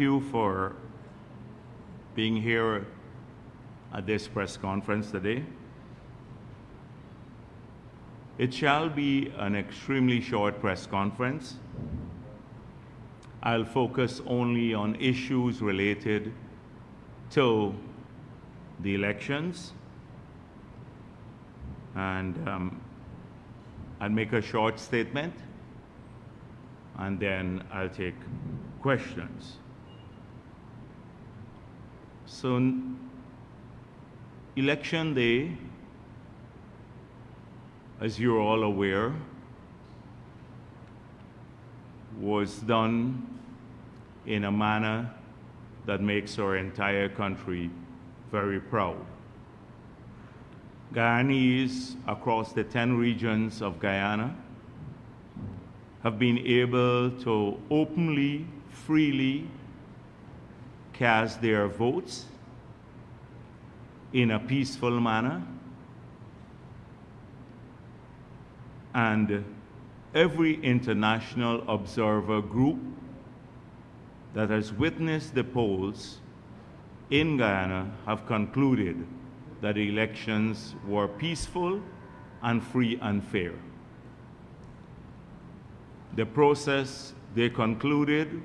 you for being here at this press conference today. It shall be an extremely short press conference. I'll focus only on issues related to the elections, and I'll make a short statement, and then I'll take questions. So, Election Day, as you're all aware, was done in a manner that makes our entire country very proud. Guyanese across the 10 regions of Guyana have been able to openly, freely cast their votes in a peaceful manner, and every international observer group that has witnessed the polls in Guyana have concluded that the elections were peaceful and free and fair. The process, they concluded,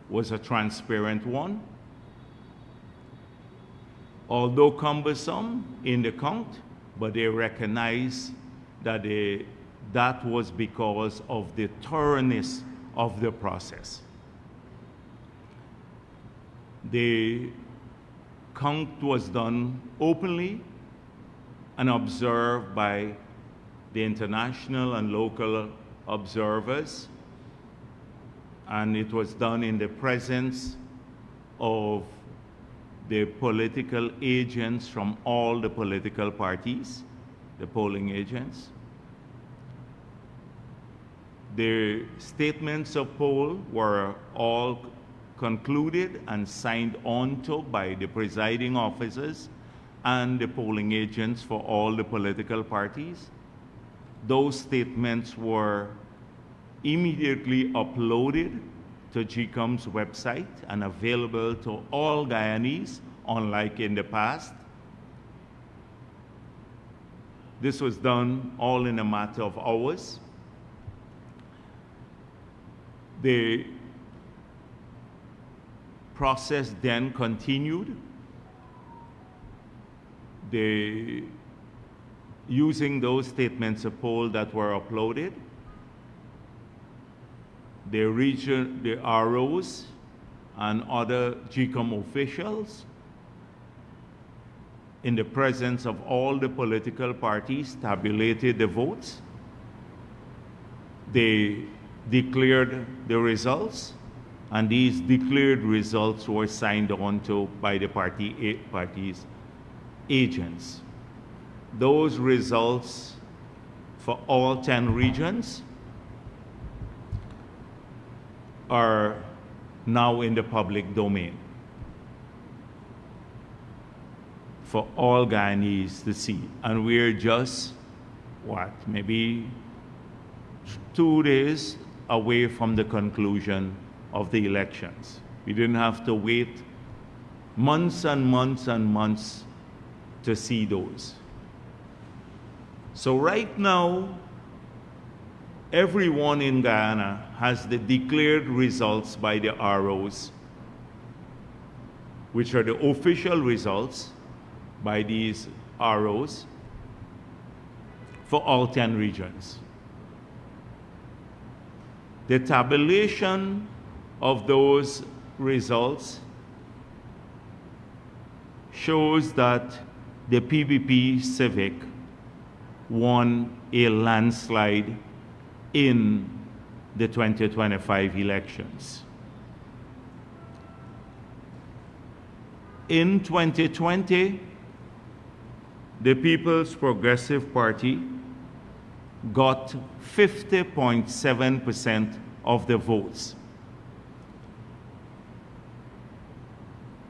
was a transparent one. Although cumbersome in the count, but they recognize that that was because of the thoroughness of the process. The count was done openly and observed by the international and local observers, and it was done in the presence of the political agents from all the political parties, the polling agents. The statements of poll were all concluded and signed on to by the presiding officers and the polling agents for all the political parties. Those statements were immediately uploaded to GCOM's website and available to all Guyanese, unlike in the past. This was done all in a matter of hours. The process then continued. Using those statements of poll that were uploaded, the ROs and other GCOM officials, in the presence of all the political parties, tabulated the votes. They declared the results, and these declared results were signed on to by the parties' agents. Those results for all 10 regions are now in the public domain for all Guyanese to see. And we're just, maybe 2 days away from the conclusion of the elections. We didn't have to wait months and months and months to see those. So right now, everyone in Guyana has the declared results by the ROs, which are the official results by these ROs for all 10 regions. The tabulation of those results shows that the PPP Civic won a landslide in the 2025 elections. In 2020, the People's Progressive Party got 50.7% of the votes.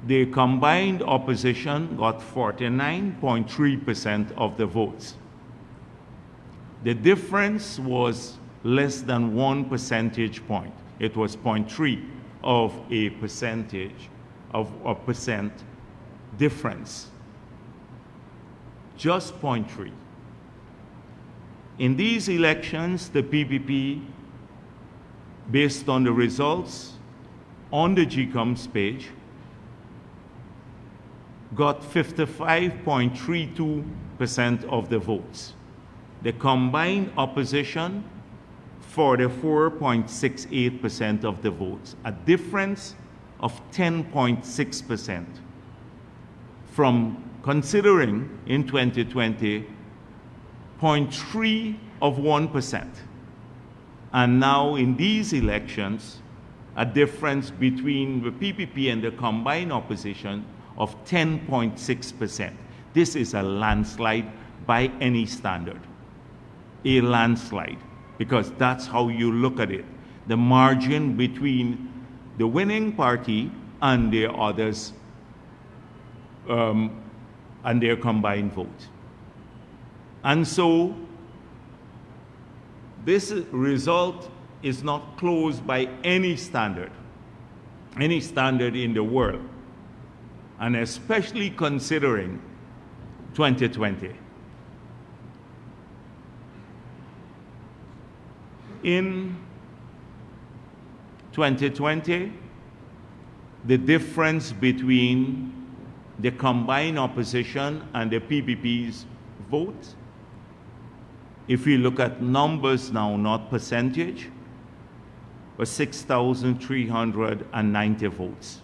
The combined opposition got 49.3% of the votes. The difference was less than 1 percentage point. It was 0.3 of a percentage of a percent difference. Just 0.3. In these elections, the PPP, based on the results on the GCOMS page, got 55.32% of the votes. The combined opposition, 44.68% of the votes, a difference of 10.6% from considering in 2020 0.3%. And now in these elections, a difference between the PPP and the combined opposition of 10.6%. This is a landslide by any standard. A landslide, because that's how you look at it. The margin between the winning party and the others and their combined vote. And so this result is not closed by any standard in the world, and especially considering 2020. In 2020, the difference between the combined opposition and the PPP's vote, if we look at numbers now, not percentage, was 6,390 votes.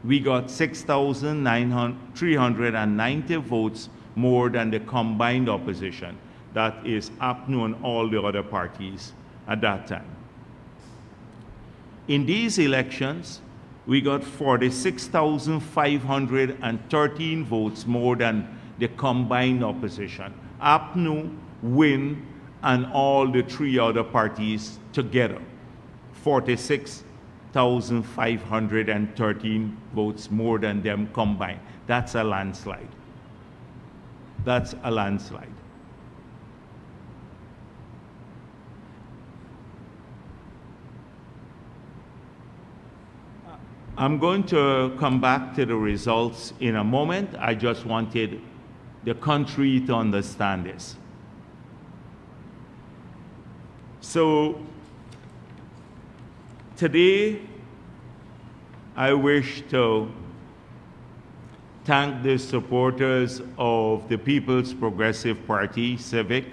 We got 6,390 votes more than the combined opposition. That is APNU and all the other parties at that time. In these elections, we got 46,513 votes more than the combined opposition. APNU, WIN, and all the three other parties together. 46,513 votes more than them combined. That's a landslide. That's a landslide. I'm going to come back to the results in a moment. I just wanted the country to understand this. So today, I wish to thank the supporters of the People's Progressive Party, Civic,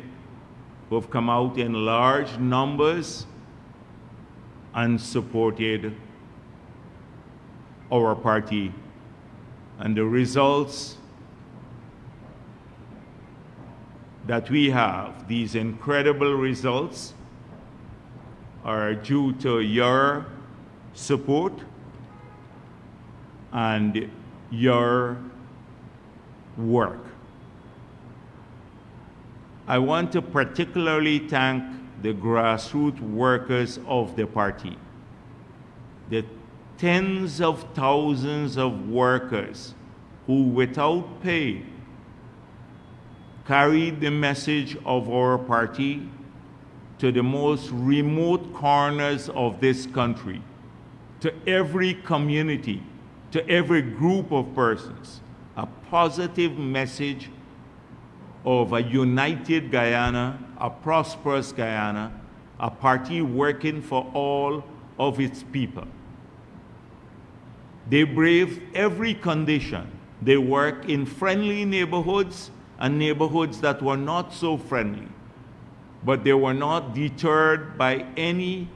who have come out in large numbers and supported our party. And the results that we have, these incredible results, are due to your support and your work. I want to particularly thank the grassroots workers of the party, the tens of thousands of workers who, without pay, carried the message of our party to the most remote corners of this country, to every community, to every group of persons, a positive message of a united Guyana, a prosperous Guyana, a party working for all of its people. They braved every condition. They work in friendly neighborhoods and neighborhoods that were not so friendly. But they were not deterred by any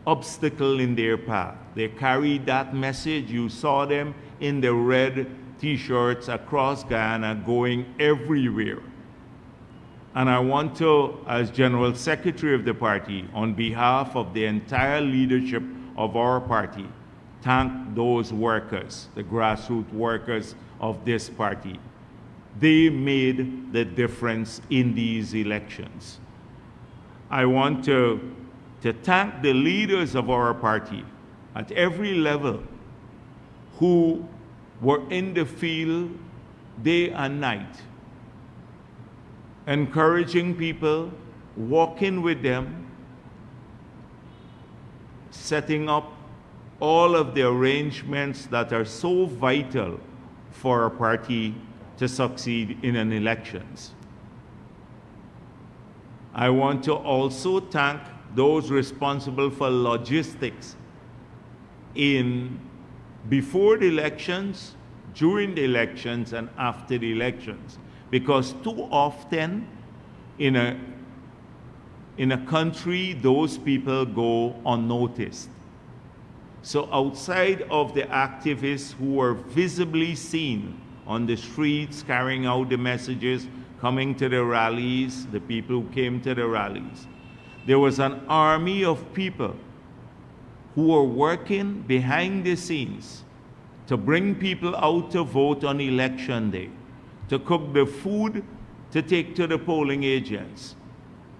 obstacle in their path. They carried that message. You saw them in the red T-shirts across Guyana going everywhere. And I want to, as General Secretary of the party, on behalf of the entire leadership of our party, thank those workers, the grassroots workers of this party. They made the difference in these elections. I want to thank the leaders of our party at every level who were in the field day and night, encouraging people, walking with them, setting up all of the arrangements that are so vital for a party to succeed in an elections. I want to also thank those responsible for logistics before the elections, during the elections, and after the elections. Because too often in a country, those people go unnoticed. So outside of the activists who were visibly seen on the streets carrying out the messages, coming to the rallies, the people who came to the rallies, there was an army of people who were working behind the scenes to bring people out to vote on election day, to cook the food to take to the polling agents.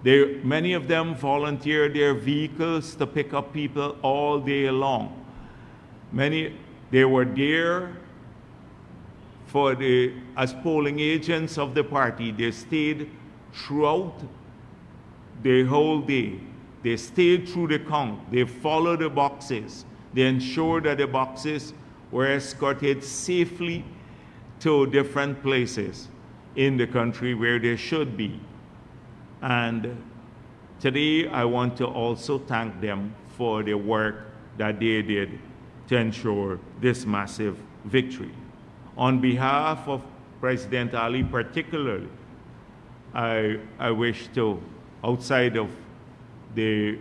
Many of them volunteered their vehicles to pick up people all day long. They were there as polling agents of the party. They stayed throughout the whole day. They stayed through the count. They followed the boxes. They ensured that the boxes were escorted safely to different places in the country where they should be. And today I want to also thank them for the work that they did to ensure this massive victory. On behalf of President Ali particularly, I wish to, outside of the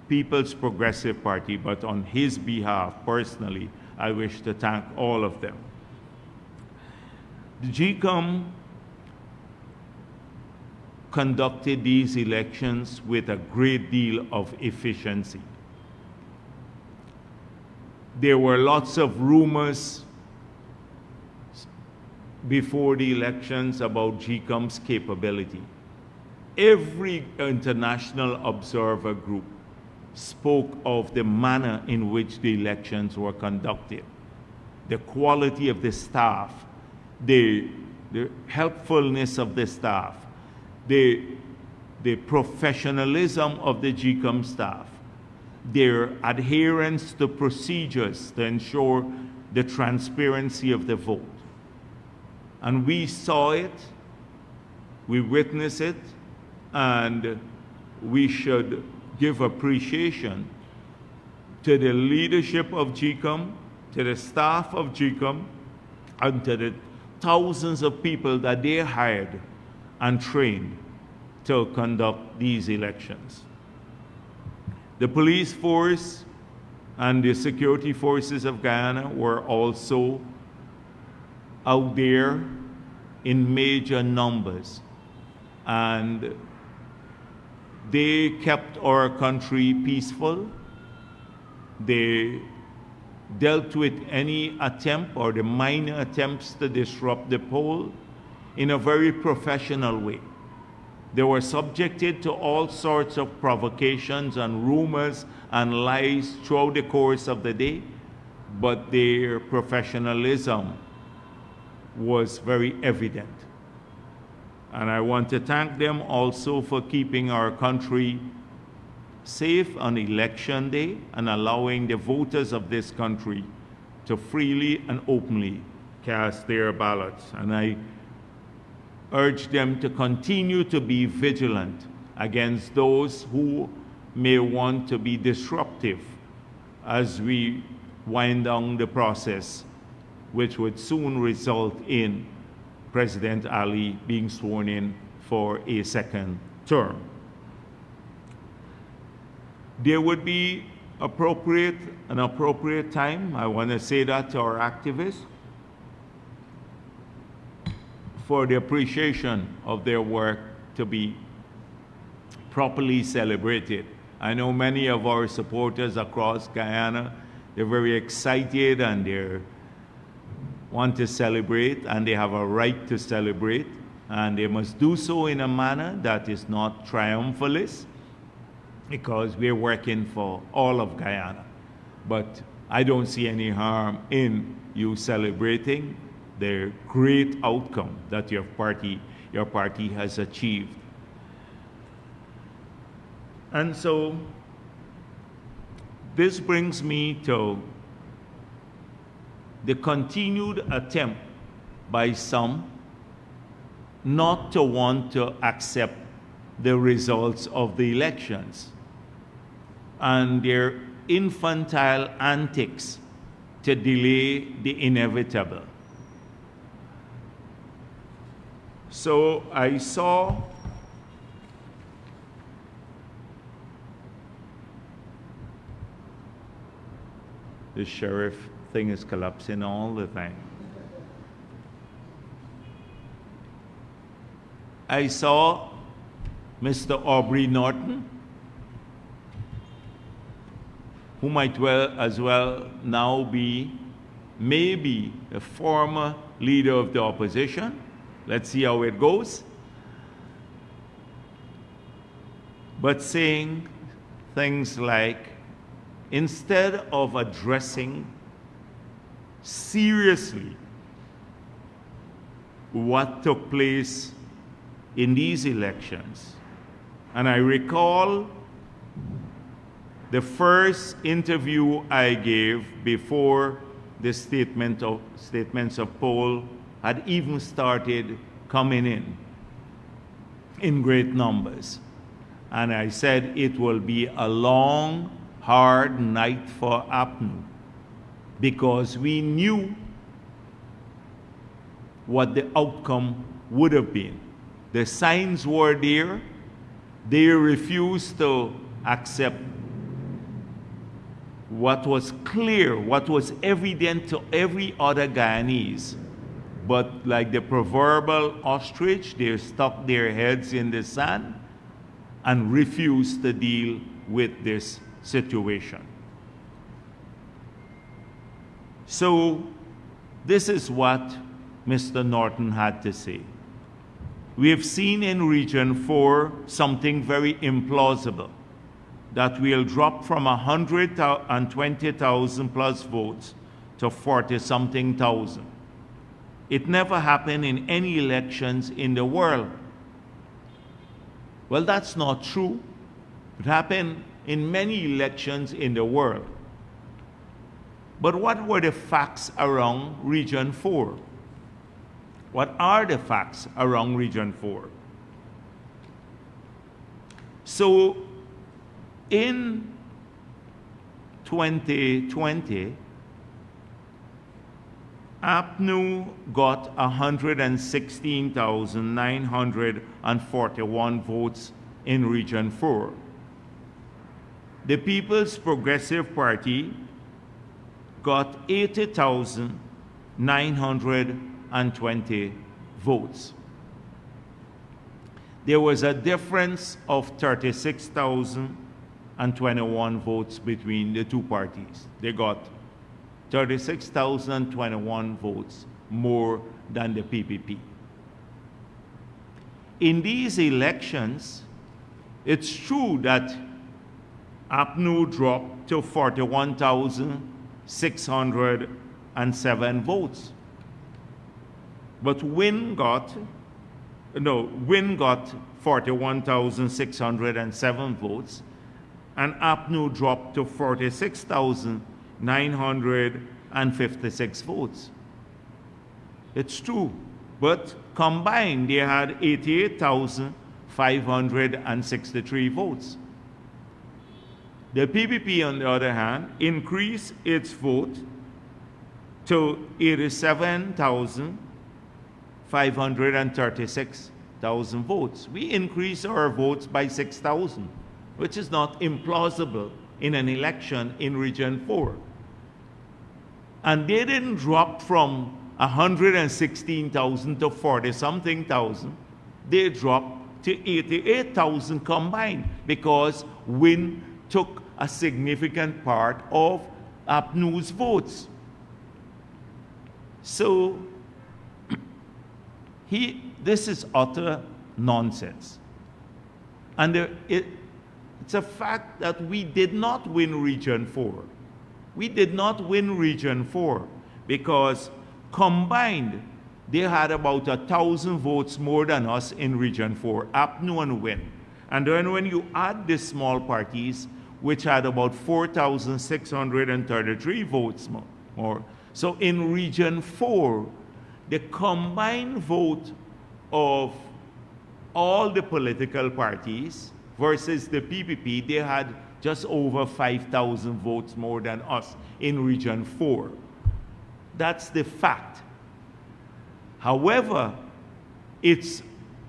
People's Progressive Party, but on his behalf personally, I wish to thank all of them. The GCOM conducted these elections with a great deal of efficiency. There were lots of rumors before the elections about GCOM's capability. Every international observer group spoke of the manner in which the elections were conducted, the quality of the staff, the helpfulness of the staff, the professionalism of the GCOM staff, their adherence to procedures to ensure the transparency of the vote. And we saw it, we witnessed it, and we should give appreciation to the leadership of GCOM, to the staff of GCOM, and to the thousands of people that they hired and trained to conduct these elections. The police force and the security forces of Guyana were also out there in major numbers, and they kept our country peaceful. They dealt with any attempt or the minor attempts to disrupt the poll in a very professional way. They were subjected to all sorts of provocations and rumors and lies throughout the course of the day, but their professionalism was very evident. And I want to thank them also for keeping our country safe on election day and allowing the voters of this country to freely and openly cast their ballots. And I urge them to continue to be vigilant against those who may want to be disruptive as we wind down the process, which would soon result in President Ali being sworn in for a second term. There would be an appropriate time, I want to say that to our activists, for the appreciation of their work to be properly celebrated. I know many of our supporters across Guyana, they're very excited and they want to celebrate, and they have a right to celebrate, and they must do so in a manner that is not triumphalist, because we're working for all of Guyana. But I don't see any harm in you celebrating the great outcome that your party has achieved. And so this brings me to the continued attempt by some not to want to accept the results of the elections and their infantile antics to delay the inevitable. So I saw the sheriff thing is collapsing all the time. I saw Mr. Aubrey Norton, who might as well now be maybe a former leader of the opposition. Let's see how it goes. But saying things like, instead of addressing seriously what took place in these elections, and I recall the first interview I gave before the statements of poll had even started coming in great numbers. And I said it will be a long, hard night for APNU because we knew what the outcome would have been. The signs were there. They refused to accept what was clear, what was evident to every other Guyanese. But like the proverbial ostrich, they stuck their heads in the sand and refused to deal with this situation. So this is what Mr. Norton had to say. We have seen in Region 4 something very implausible, that we'll drop from 120,000 plus votes to 40-something thousand. It never happened in any elections in the world. Well, that's not true. It happened in many elections in the world. But what were the facts around Region 4? What are the facts around Region 4? So, in 2020, APNU got 116,941 votes in Region 4. The People's Progressive Party got 80,920 votes. There was a difference of 36,021 votes between the two parties. They got 36,021 votes more than the PPP. In these elections, it's true that APNU dropped to 41,607 votes. But Win got 41,607 votes, and APNU dropped to 46,956 votes. It's true, but combined they had 88,563 votes. The PPP, on the other hand, increased its vote to 87,536 votes. We increased our votes by 6,000, which is not implausible in an election in Region 4. And they didn't drop from 116,000 to 40-something thousand. They dropped to 88,000 combined because Win took a significant part of APNU's votes. So this is utter nonsense. And it's a fact that we did not win Region 4. We did not win Region 4 because combined they had about 1,000 votes more than us in Region 4, APNU and Win. And then when you add the small parties, which had about 4,633 votes more, So in Region 4, the combined vote of all the political parties versus the PPP, they had just over 5,000 votes more than us in Region 4. That's the fact. However, it's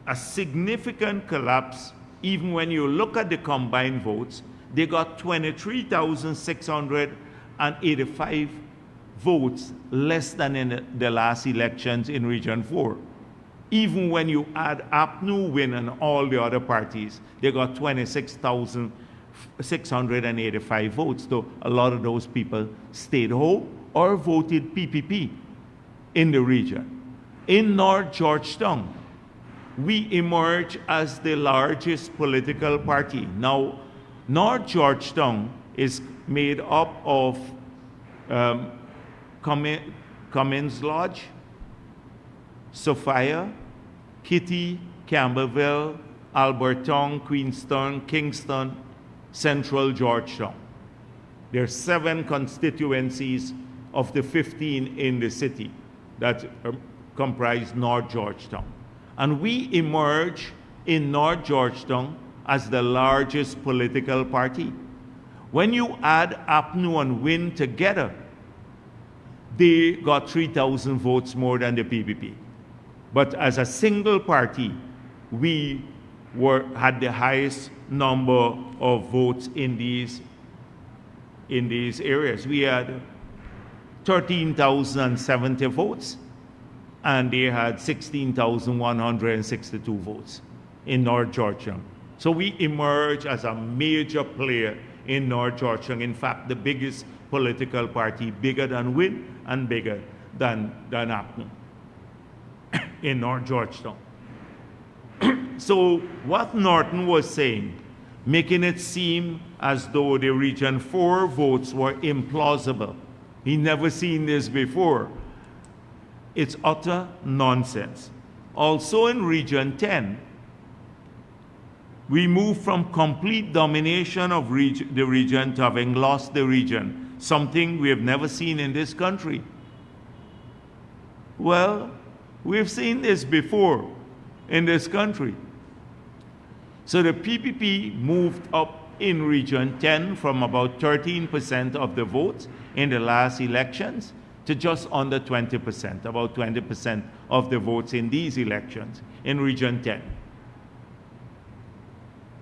a significant collapse. Even when you look at the combined votes, they got 23,685 votes less than in the last elections in Region 4. Even when you add APNU, WIN, and all the other parties, they got 26,685 votes. So a lot of those people stayed home or voted PPP in the region. In North Georgetown, we emerge as the largest political party. Now, North Georgetown is made up of Cummins Lodge, Sophia, Kitty, Campbellville, Alberton, Queenstown, Kingston, Central Georgetown. There are 7 constituencies of the 15 in the city that comprise North Georgetown. And we emerge in North Georgetown as the largest political party. When you add APNU and WIN together, they got 3,000 votes more than the PPP. But as a single party, we had the highest number of votes in these areas. We had 13,070 votes, and they had 16,162 votes in North Georgetown. So we emerge as a major player in North Georgetown. In fact, the biggest political party, bigger than WIN and bigger than APNU in North Georgetown. So what Norton was saying, making it seem as though the Region 4 votes were implausible. He never seen this before. It's utter nonsense. Also in Region 10, we moved from complete domination of the region to having lost the region, something we have never seen in this country. Well, we've seen this before in this country. So the PPP moved up in Region 10 from about 13% of the votes in the last elections to just under 20%, about 20% of the votes in these elections in Region 10.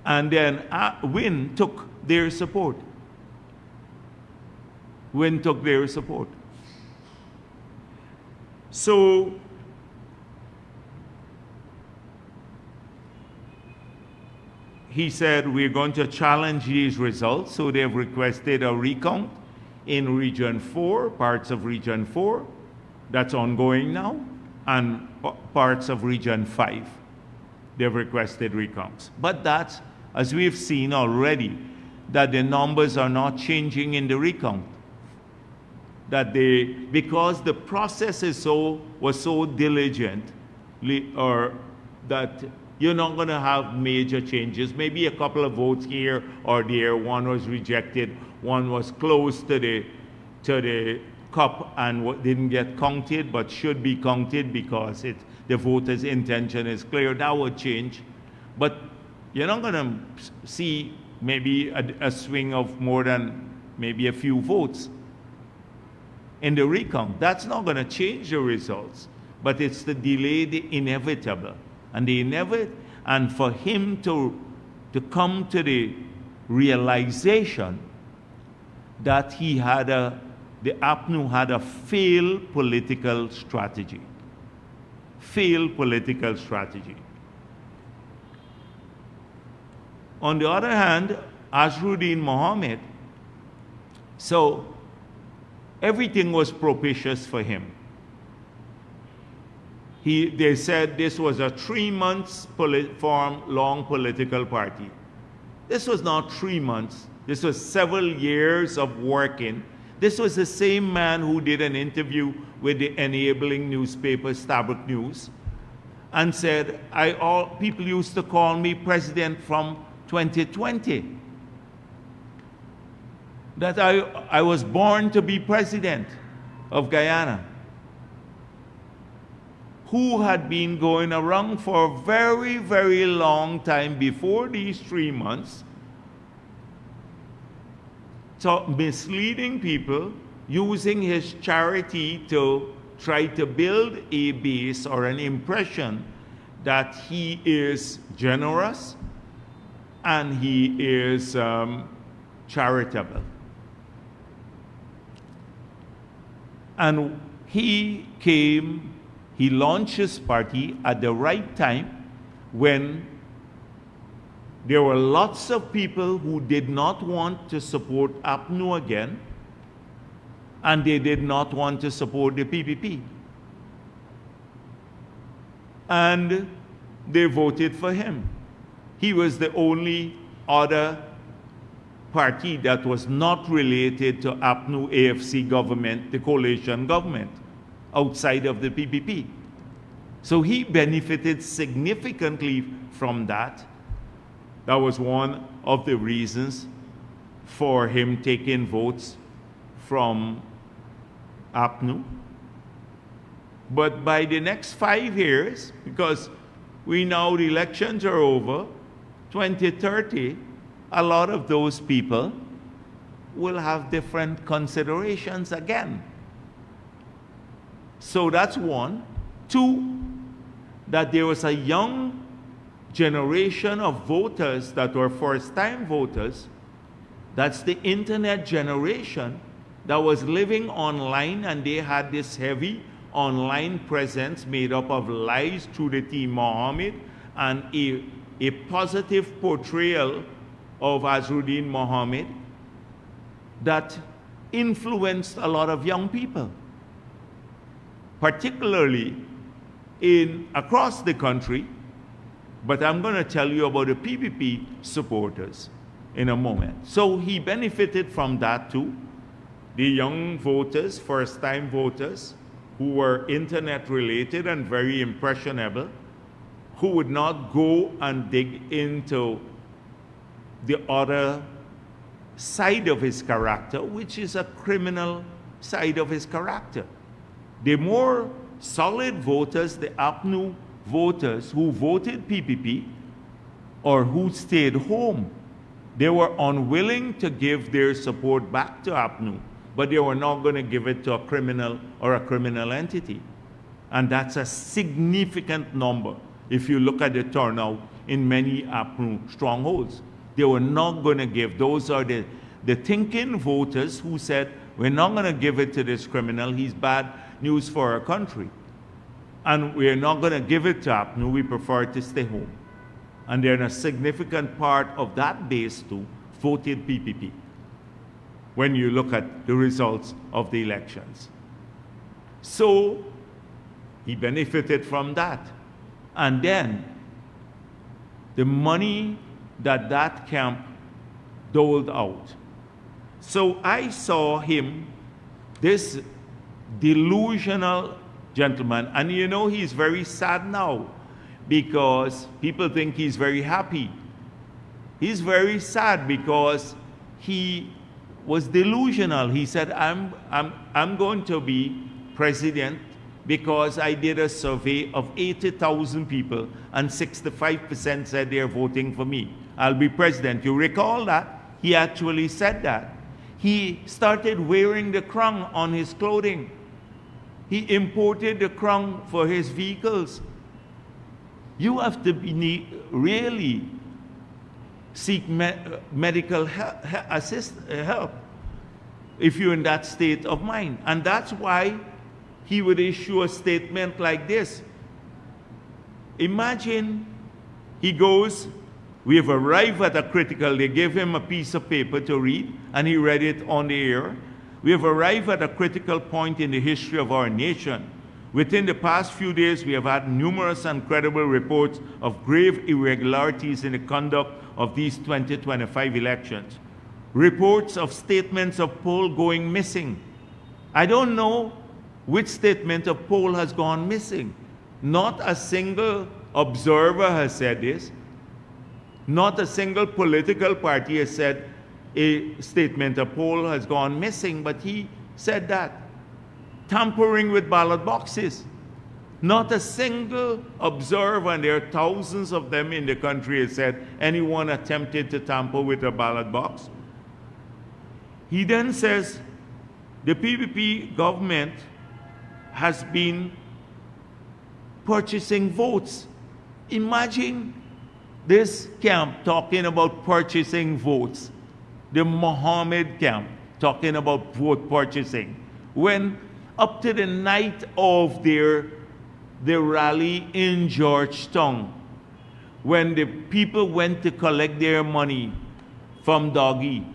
And then WIN took their support. WIN took their support. So he said, we're going to challenge these results. So they've requested a recount in Region 4, parts of Region 4, that's ongoing now, and parts of Region 5. They've requested recounts. But that's, as we've seen already, that the numbers are not changing in the recount. That because the process was so diligent, or that you're not going to have major changes. Maybe a couple of votes here or there. One was rejected. One was close to the cup and didn't get counted, but should be counted because the voter's intention is clear. That would change. But you're not going to see maybe a swing of more than maybe a few votes in the recount. That's not going to change the results. But it's the delay, the inevitable. And for him to come to the realization that the APNU had a failed political strategy. Failed political strategy. On the other hand, Azruddin Mohammed, so everything was propitious for him. They said this was a 3 months long political party. This was not 3 months. This was several years of working. This was the same man who did an interview with the enabling newspaper Stabroek News and said, people used to call me president from 2020. That I was born to be president. of Guyana, who had been going around for a very, very long time before these 3 months, misleading people, using his charity to try to build a base or an impression that he is generous and he is charitable. And he launched his party at the right time when there were lots of people who did not want to support APNU again, and they did not want to support the PPP. And they voted for him. He was the only other party that was not related to APNU AFC government, the coalition government, outside of the PPP. So he benefited significantly from that. That was one of the reasons for him taking votes from APNU. But by the next 5 years, because the elections are over, 2030, a lot of those people will have different considerations again. So that's one. Two, that there was a young generation of voters that were first-time voters. That's the internet generation that was living online, and they had this heavy online presence made up of lies through the Team Mohammed and a positive portrayal of Azruddin Mohammed that influenced a lot of young people, particularly across the country. But I'm going to tell you about the PPP supporters in a moment. So he benefited from that too. The young voters, first-time voters, who were internet related and very impressionable, who would not go and dig into the other side of his character, which is a criminal side of his character. The more solid voters, the APNU voters who voted PPP or who stayed home, they were unwilling to give their support back to APNU, but they were not going to give it to a criminal or a criminal entity. And that's a significant number if you look at the turnout in many APNU strongholds. They were not going to give. Those are the thinking voters who said, we're not going to give it to this criminal. He's bad news for our country. And we're not going to give it to APNU. We prefer to stay home. And then a significant part of that base too voted PPP when you look at the results of the elections. So he benefited from that. And then the money that camp doled out. So I saw him, this delusional gentleman, and you know he's very sad now because people think he's very happy. He's very sad because he was delusional. He said, I'm going to be president because I did a survey of 80,000 people and 65% said they're voting for me. I'll be president. You recall that? He actually said that. He started wearing the crown on his clothing. He imported the crown for his vehicles. You have to really seek medical help if you're in that state of mind. And that's why he would issue a statement like this. Imagine he goes, we have arrived at a critical, they gave him a piece of paper to read, and he read it on the air. We have arrived at a critical point in the history of our nation. Within the past few days, we have had numerous and credible reports of grave irregularities in the conduct of these 2025 elections. Reports of statements of poll going missing. I don't know which statement of poll has gone missing. Not a single observer has said this. Not a single political party has said a statement of poll has gone missing, but he said that. tampering with ballot boxes. Not a single observer, and there are thousands of them in the country, has said anyone attempted to tamper with a ballot box. He then says the PPP government has been purchasing votes. Imagine this camp talking about purchasing votes. The Mohammed camp talking about vote purchasing. When up to the night of their rally in Georgetown, when the people went to collect their money from Doggy,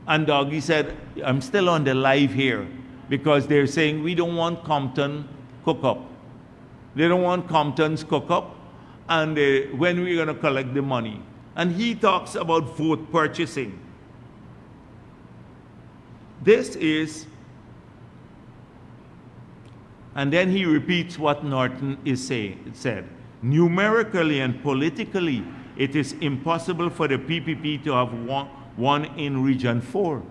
and Doggy said, I'm still on the live here, because they're saying we don't want Compton cook-up. They don't want Compton's cook-up, and when we're going to collect the money. And he talks about vote purchasing. This is, and then he repeats what Norton said. Numerically and politically, it is impossible for the PPP to have won in Region 4.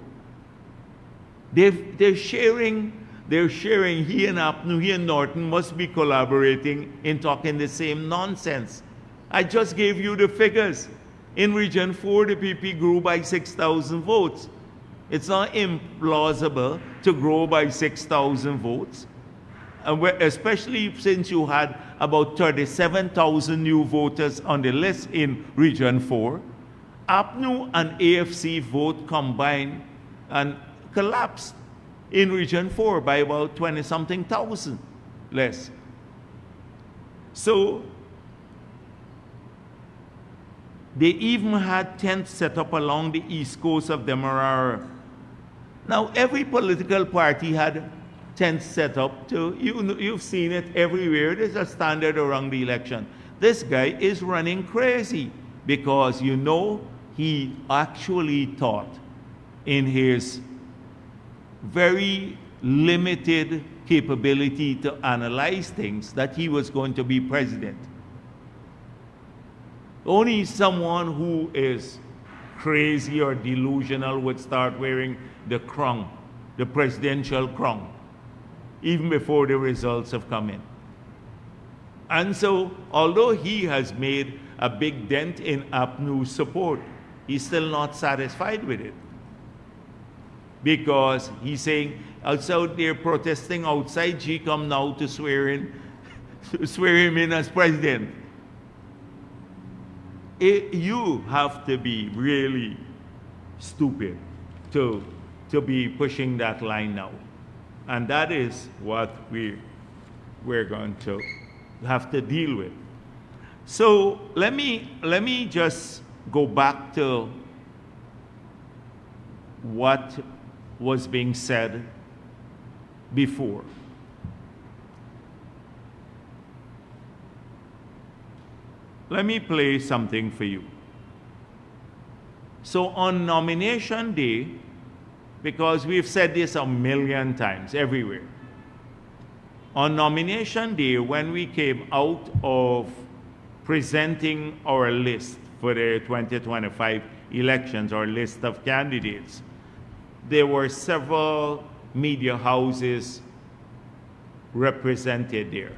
They're sharing, he and Apnu, he and Norton must be collaborating in talking the same nonsense. I just gave you the figures. In Region 4, the PP grew by 6,000 votes. It's not implausible to grow by 6,000 votes, especially since you had about 37,000 new voters on the list in Region 4. APNU and AFC vote combined and collapsed in Region 4 by about 20-something thousand less. So they even had tents set up along the east coast of Demerara. Now, every political party had tents set up to, you've seen it everywhere. There's a standard around the election. This guy is running crazy because, you know, he actually thought in his very limited capability to analyze things that he was going to be president. Only someone who is crazy or delusional would start wearing the crown, the presidential crown, even before the results have come in. And so, although he has made a big dent in APNU's support, he's still not satisfied with it. Because he's saying, out there protesting outside, G come now to swear him in as president. You have to be really stupid to be pushing that line now. And that is what we're going to have to deal with. So let me just go back to what was being said before. Let me play something for you. So on nomination day, because we've said this a million times everywhere, on nomination day, when we came out of presenting our list for the 2025 elections, our list of candidates, there were several media houses represented there.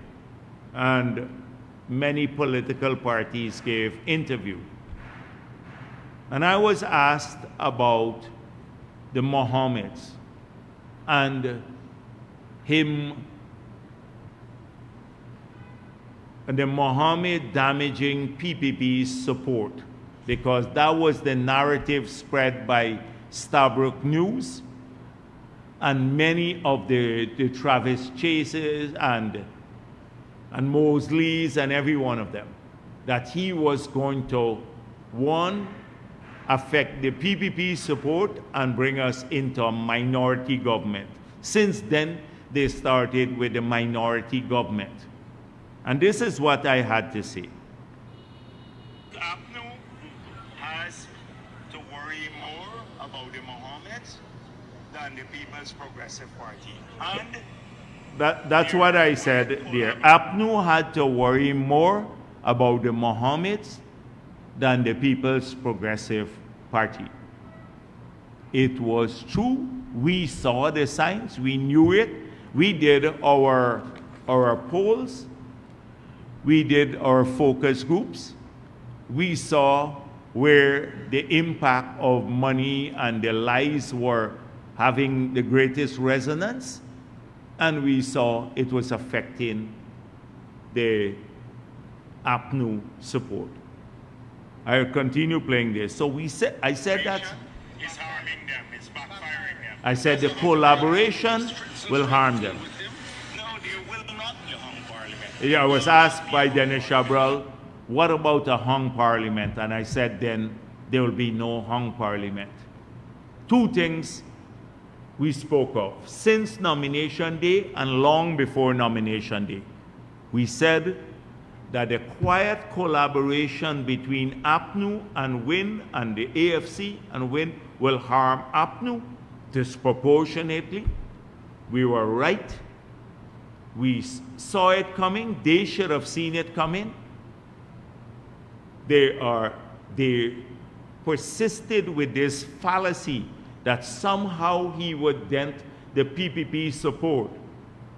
And many political parties gave interviews. And I was asked about the Mohammeds and him, and the Mohammed damaging PPP's support, because that was the narrative spread by Stabrook News and many of the Travis Chases and Mosleys and every one of them, that he was going to, one, affect the PPP support and bring us into a minority government. Since then, they started with the minority government. And this is what I had to say. APNU has to worry more about the Mohammeds than the People's Progressive Party. And that's what I said there. APNU had to worry more about the Mohammeds than the People's Progressive Party. It was true. We saw the signs. We knew it. We did our polls, we did our focus groups, we saw where the impact of money and the lies were having the greatest resonance, and we saw it was affecting the APNU support. I'll continue playing this. So I said that it's harming them, it's backfiring them. I said the collaboration will harm them. No, they will not be hung parliament. Yeah, I was asked by Dennis Chabral, what about a hung parliament? And I said then there will be no hung parliament. Two things we spoke of since nomination day and long before nomination day. We said that the quiet collaboration between APNU and WIN and the AFC and WIN will harm APNU disproportionately. We were right. We saw it coming. They should have seen it coming. They persisted with this fallacy that somehow he would dent the PPP support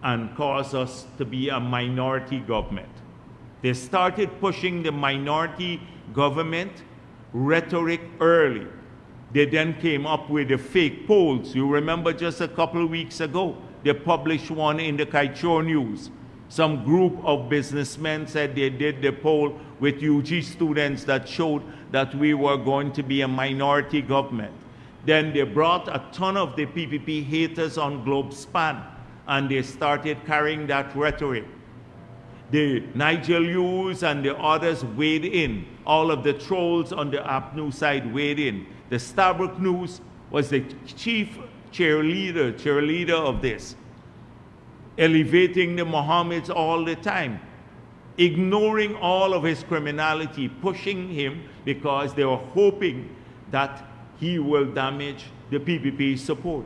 and cause us to be a minority government. They started pushing the minority government rhetoric early. They then came up with the fake polls. You remember just a couple of weeks ago, they published one in the Kaichor News. Some group of businessmen said they did the poll with UG students that showed that we were going to be a minority government. Then they brought a ton of the PPP haters on GlobeSpan, and they started carrying that rhetoric. The Nigel Hughes and the others weighed in. All of the trolls on the APNU side weighed in. The Starbuck News was the chief cheerleader of this, elevating the Mohammeds all the time, ignoring all of his criminality, pushing him because they were hoping that he will damage the PPP support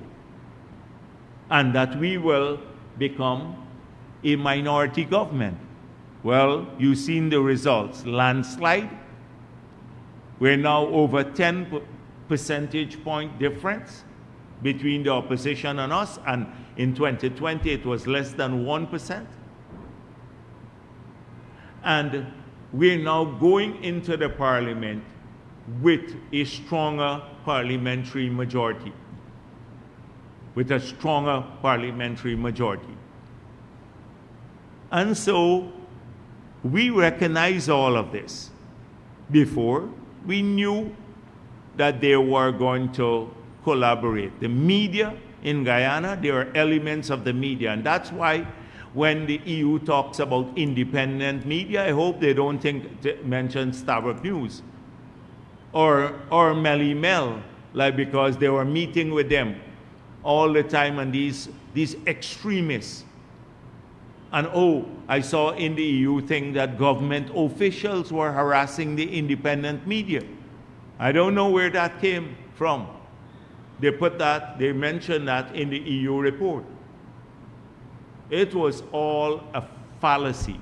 and that we will become a minority government. Well, you've seen the results. Landslide. We're now over 10 percentage point difference between the opposition and us, and in 2020 it was less than 1%. And we're now going into the parliament with a stronger parliamentary majority. With a stronger parliamentary majority. And so we recognize all of this. Before, we knew that they were going to collaborate. The media in Guyana, there are elements of the media, and that's why when the EU talks about independent media, I hope they don't mention Starbuck News or Melly Mel, like, because they were meeting with them all the time, and these extremists. And oh, I saw in the EU thing that government officials were harassing the independent media. I don't know where that came from. They mentioned that in the EU report. It was all a fallacy.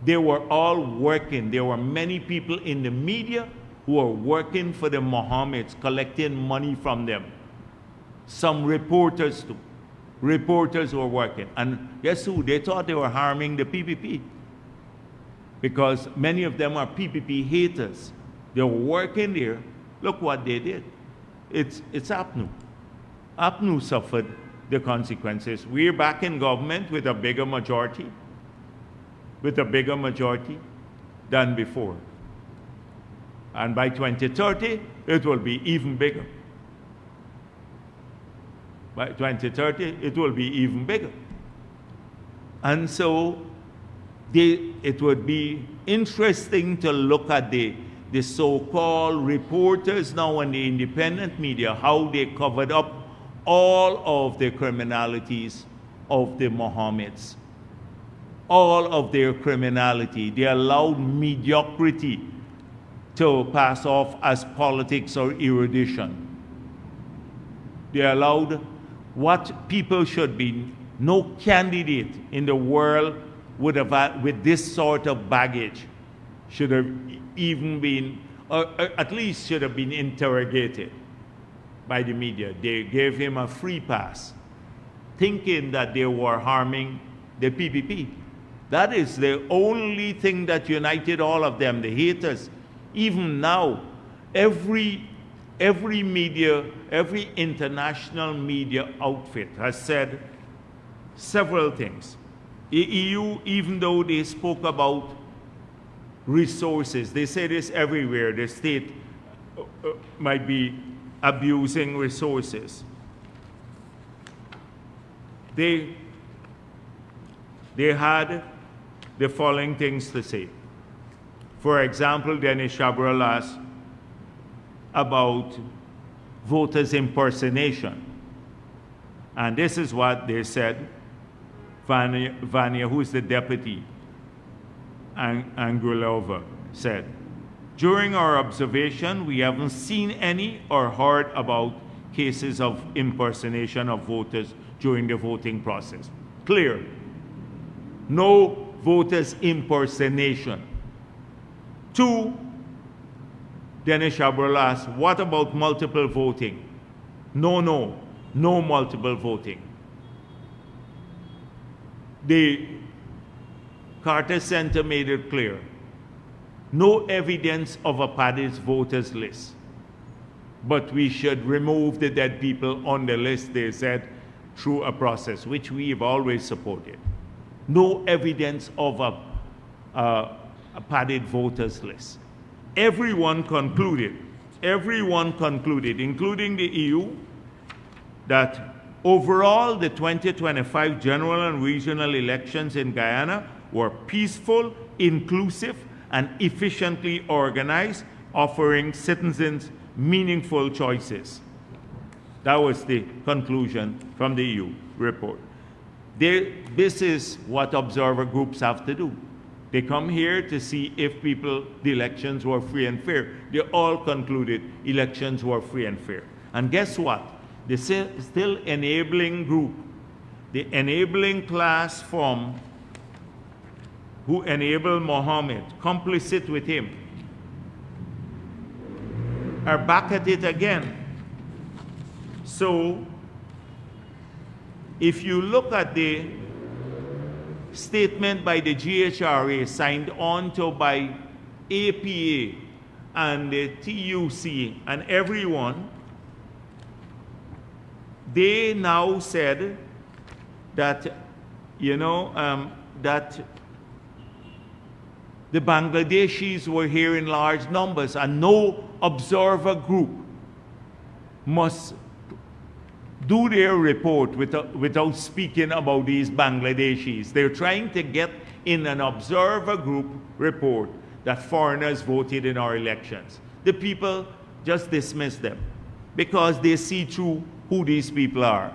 They were all working. There were many people in the media who were working for the Mohammeds, collecting money from them. Some reporters too. Reporters were working. And guess who? They thought they were harming the PPP. Because many of them are PPP haters. They were working there. Look what they did. It's APNU. APNU suffered the consequences. We're back in government with a bigger majority. With a bigger majority than before. And by 2030, it will be even bigger. By 2030, it will be even bigger. And so it would be interesting to look at the so-called reporters now in the independent media, how they covered up all of the criminalities of the Mohammeds. All of their criminality. They allowed mediocrity to pass off as politics or erudition. They allowed what people should be. No candidate in the world would have had, with this sort of baggage, should have even been, or at least should have been interrogated by the media. They gave him a free pass. thinking that they were harming the PPP. That is the only thing that united all of them, the haters. Even now, every media, every international media outfit has said several things. The EU, even though they spoke about resources, they say this everywhere, the state might be abusing resources. They had the following things to say. For example, Dennis Chabrol asked about voters impersonation. And this is what they said. Vanya, who is the deputy, Angulova, said, during our observation, we haven't seen any or heard about cases of impersonation of voters during the voting process. Clear. No voters impersonation. 2, Dennis Chabrol asked, what about multiple voting? No multiple voting. The Carter Center made it clear. No evidence of a party's voters list. But we should remove the dead people on the list, they said, through a process, which we've always supported. No evidence of a padded voters list. Everyone concluded, including the EU, that overall the 2025 general and regional elections in Guyana were peaceful, inclusive, and efficiently organized, offering citizens meaningful choices. That was the conclusion from the EU report. This is what observer groups have to do. They come here to see if the elections were free and fair. They all concluded elections were free and fair. And guess what? The still enabling group, the enabling class from who enabled Mohammed, complicit with him, are back at it again. So, if you look at the statement by the GHRA signed on to by APA and the TUC and everyone, they now said that, that the Bangladeshis were here in large numbers and no observer group must do their report without speaking about these Bangladeshis. They're trying to get in an observer group report that foreigners voted in our elections. The people just dismiss them because they see through who these people are.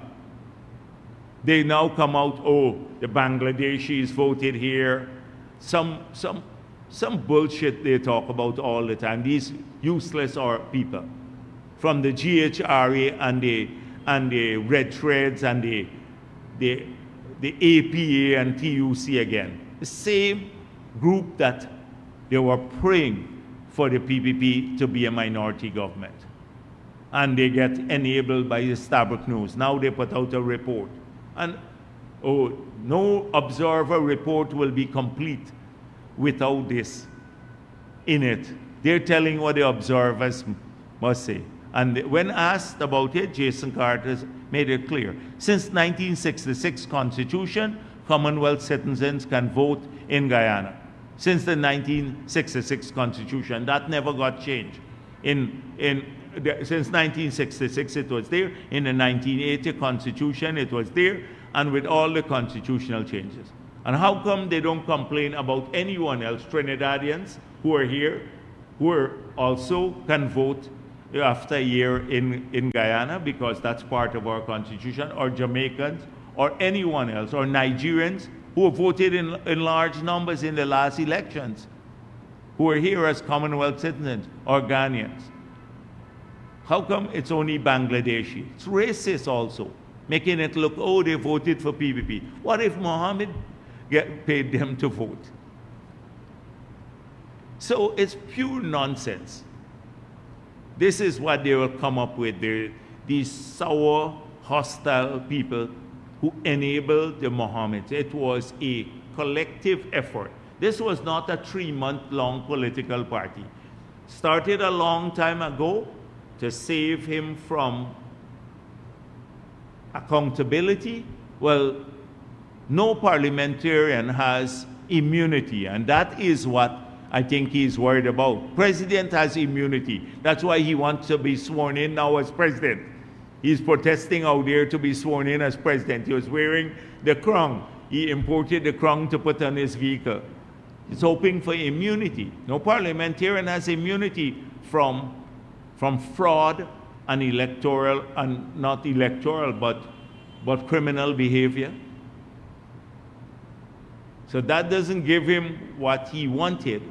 They now come out, oh, the Bangladeshis voted here. Some bullshit they talk about all the time. These useless people from the GHRA and the Red Threads and the APA and TUC again. The same group that they were praying for the PPP to be a minority government. And they get enabled by the Starbuck News. Now they put out a report. And no observer report will be complete without this in it. They're telling what the observers must say. And when asked about it, Jason Carter made it clear. Since 1966 Constitution, Commonwealth citizens can vote in Guyana. Since the 1966 Constitution, that never got changed. Since 1966 it was there. In the 1980 Constitution it was there, and with all the constitutional changes. And how come they don't complain about anyone else, Trinidadians who are here, who also can vote after a year in Guyana, because that's part of our constitution, or Jamaicans, or anyone else, or Nigerians who voted in large numbers in the last elections, who are here as Commonwealth citizens, or Ghanaians. How come it's only Bangladeshi? It's racist also, making it look, oh, they voted for PPP. What if Mohammed paid them to vote? So it's pure nonsense. This is what they will come up with. These sour, hostile people who enabled the Mohammeds. It was a collective effort. This was not a 3-month-long political party. Started a long time ago to save him from accountability. Well, no parliamentarian has immunity, and that is what I think he's worried about. President has immunity. That's why he wants to be sworn in now as president. He's protesting out there to be sworn in as president. He was wearing the crown. He imported the crown to put on his vehicle. He's hoping for immunity. No parliamentarian has immunity from fraud and electoral, and not electoral, but criminal behavior. So that doesn't give him what he wanted.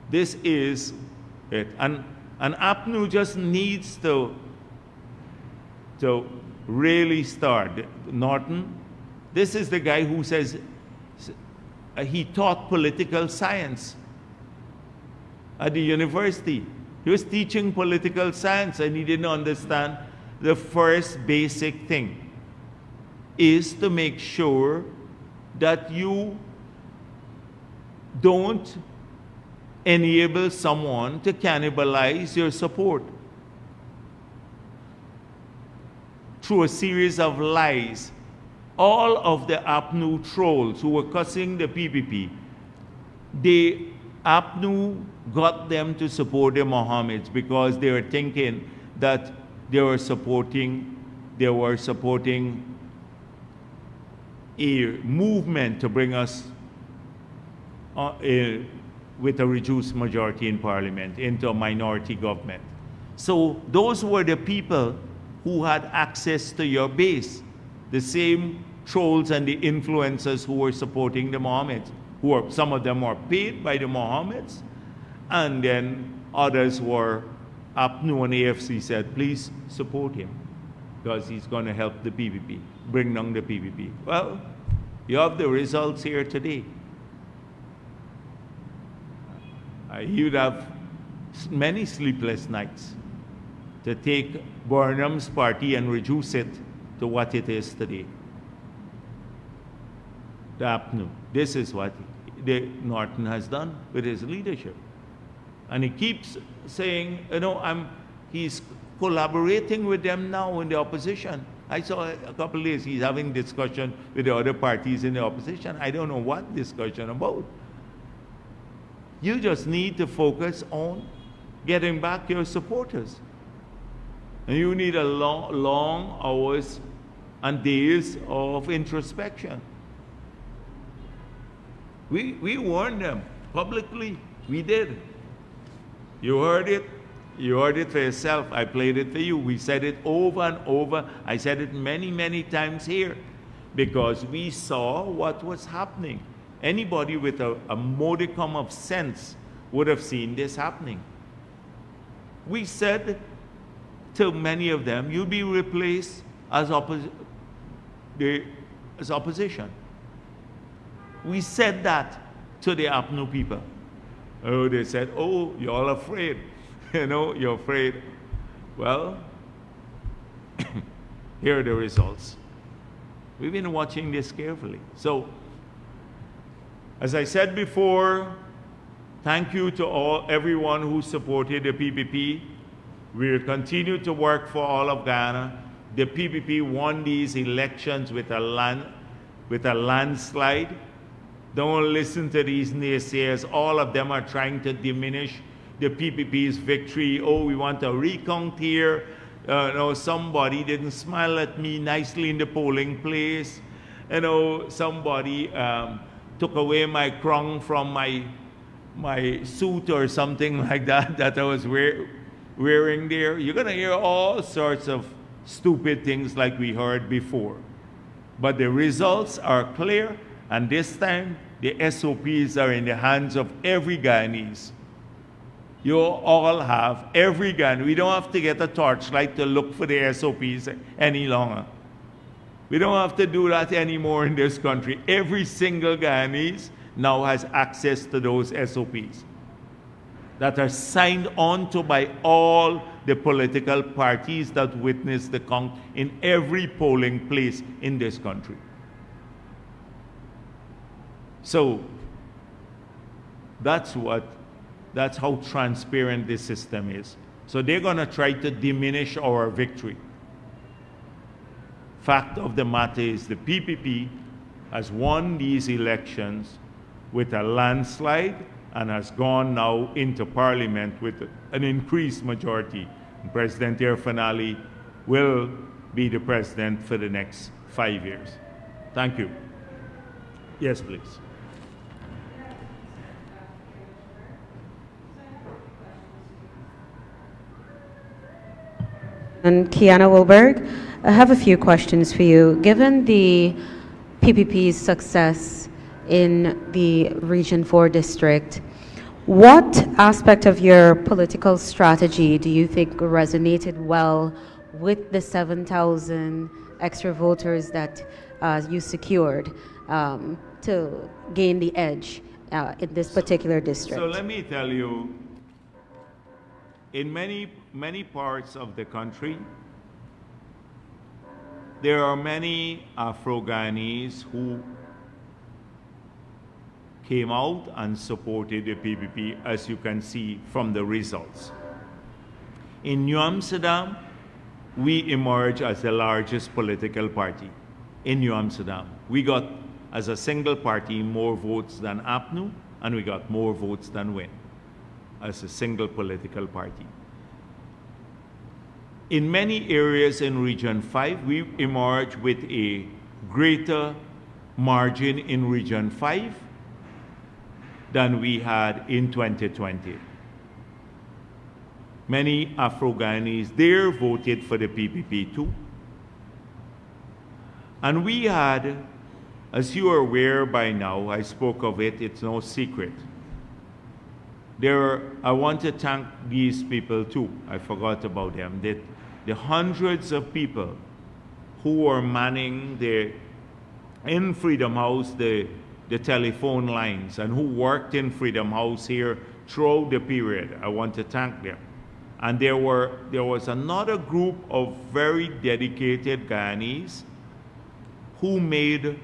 This is it. And APNU just needs to really start. Norton, this is the guy who says he taught political science at the university. He was teaching political science and he didn't understand the first basic thing is to make sure that you don't enable someone to cannibalize your support through a series of lies. All of the APNU trolls who were cussing the PPP, APNU got them to support the Mohammeds because they were thinking that they were supporting a movement to bring us with a reduced majority in parliament into a minority government. So those were the people who had access to your base, the same trolls and the influencers who were supporting the Mohammeds, some of them were paid by the Mohammeds, and then others were, APNU and AFC said, please support him because he's going to help the PPP, bring down the PPP. Well, you have the results here today. You'd have many sleepless nights to take Burnham's party and reduce it to what it is today. The APNU. This is what Norton has done with his leadership. And he keeps saying, he's collaborating with them now in the opposition. I saw a couple of days he's having discussion with the other parties in the opposition. I don't know what discussion about. You just need to focus on getting back your supporters. And you need a long hours and days of introspection. We warned them publicly. We did. You heard it. You heard it for yourself. I played it for you. We said it over and over. I said it many, many times here because we saw what was happening. Anybody with a modicum of sense would have seen this happening. We said to many of them, you'll be replaced as opposition. We said that to the APNU people. Oh, they said, oh, you're all afraid. You're afraid. Well, here are the results. We've been watching this carefully. So, as I said before, thank you to everyone who supported the PPP. We'll continue to work for all of Guyana. The PPP won these elections with a landslide. Don't listen to these naysayers. All of them are trying to diminish the PPP's victory. Oh, we want a recount here. Somebody didn't smile at me nicely in the polling place. Somebody took away my crown from my suit or something like that I was wearing there. You're going to hear all sorts of stupid things like we heard before. But the results are clear, and this time the SOPs are in the hands of every Guyanese. You all have, every Guyanese. We don't have to get a torchlight to look for the SOPs any longer. We don't have to do that anymore in this country. Every single Guyanese now has access to those SOPs that are signed on to by all the political parties that witnessed the count in every polling place in this country. So that's how transparent this system is. So they're going to try to diminish our victory. Fact of the matter is the PPP has won these elections with a landslide and has gone now into parliament with an increased majority. And President Irfanali will be the president for the next 5 years. Thank you. Yes, please. And Kiana Wilberg, I have a few questions for you. Given the PPP's success in the Region 4 district, what aspect of your political strategy do you think resonated well with the 7,000 extra voters that you secured to gain the edge in this particular district? So let me tell you, in many parts of the country, there are many Afro-Guyanese who came out and supported the PPP, as you can see from the results. In New Amsterdam, we emerged as the largest political party. In New Amsterdam, we got, as a single party, more votes than APNU, and we got more votes than WIN as a single political party. In many areas in Region 5, we emerged with a greater margin in Region 5 than we had in 2020. Many Afro-Guyanese there voted for the PPP too. And we had, as you are aware by now, I spoke of it, it's no secret. I want to thank these people too. I forgot about them. The hundreds of people who were manning in Freedom House the telephone lines and who worked in Freedom House here throughout the period. I want to thank them. And there was another group of very dedicated Guyanese who made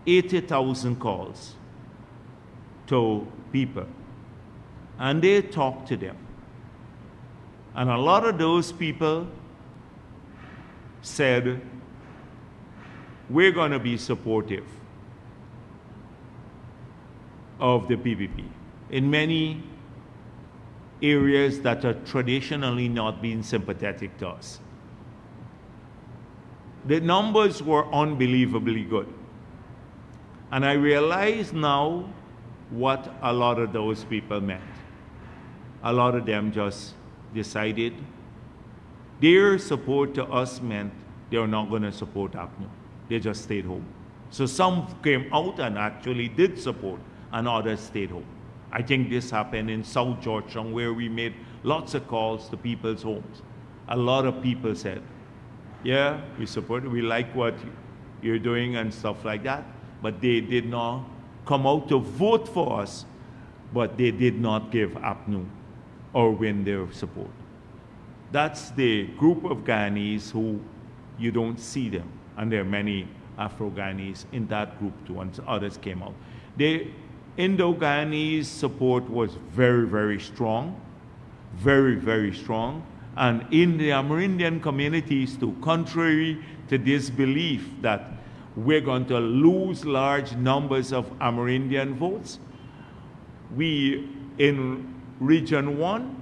80,000 calls to people. And they talked to them. And a lot of those people said, we're going to be supportive of the PPP in many areas that are traditionally not being sympathetic to us. The numbers were unbelievably good. And I realize now what a lot of those people meant. A lot of them just decided their support to us meant they're not going to support APNU. They just stayed home. So some came out and actually did support, and others stayed home. I think this happened in South Georgetown, where we made lots of calls to people's homes. A lot of people said, yeah, we support it, we like what you're doing and stuff like that, but they did not come out to vote for us, but they did not give APNU or win their support. That's the group of Guyanese who you don't see them, and there are many Afro-Guyanese in that group too, and others came out. The Indo-Guyanese support was very, very strong, very, very strong, and in the Amerindian communities too, contrary to this belief that we're going to lose large numbers of Amerindian votes, we, in Region 1,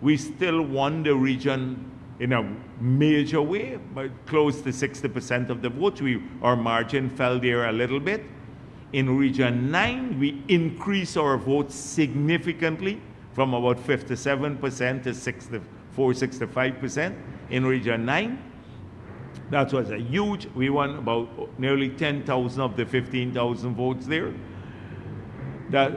we still won the region in a major way, but close to 60% of the votes. Our margin fell there a little bit. In Region 9, we increased our votes significantly from about 57% to 64, 65% in Region 9. That was a huge, we won about nearly 10,000 of the 15,000 votes there. That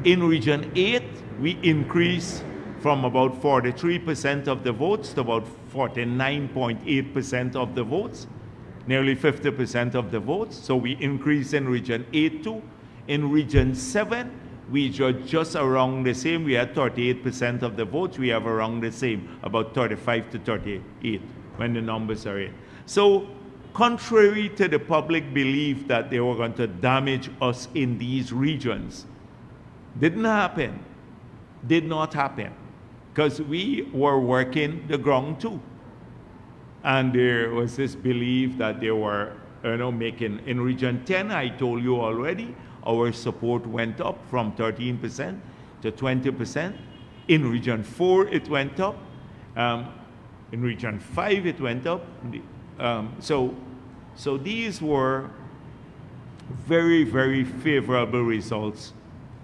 in Region 8, we increased from about 43% of the votes to about 49.8% of the votes, nearly 50% of the votes. So we increased in Region 8 too. In Region 7, we were just around the same. We had 38% of the votes. We have around the same, about 35 to 38 when the numbers are in. So contrary to the public belief that they were going to damage us in these regions, didn't happen, did not happen, because we were working the ground too. And there was this belief that they were making, in Region 10, I told you already, our support went up from 13% to 20%. In Region 4, it went up. In Region 5, it went up. So these were very, very favorable results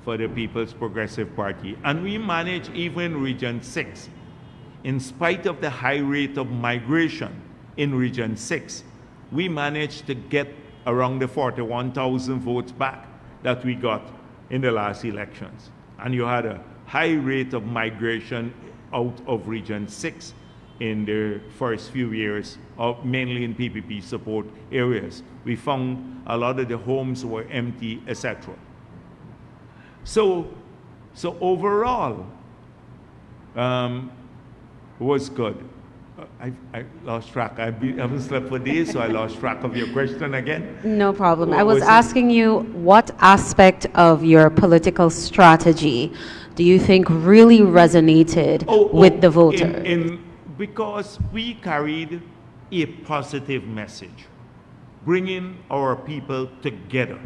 for the People's Progressive Party. And we managed even Region 6. In spite of the high rate of migration in Region 6, we managed to get around the 41,000 votes back that we got in the last elections. And you had a high rate of migration out of Region 6 in the first few years, mainly in PPP support areas. We found a lot of the homes were empty, etc. So overall, was good. I lost track. I haven't slept for days, so I lost track of your question again. No problem. I What was was it? asking you, what aspect of your political strategy do you think really resonated with the voter? Because we carried a positive message, bringing our people together.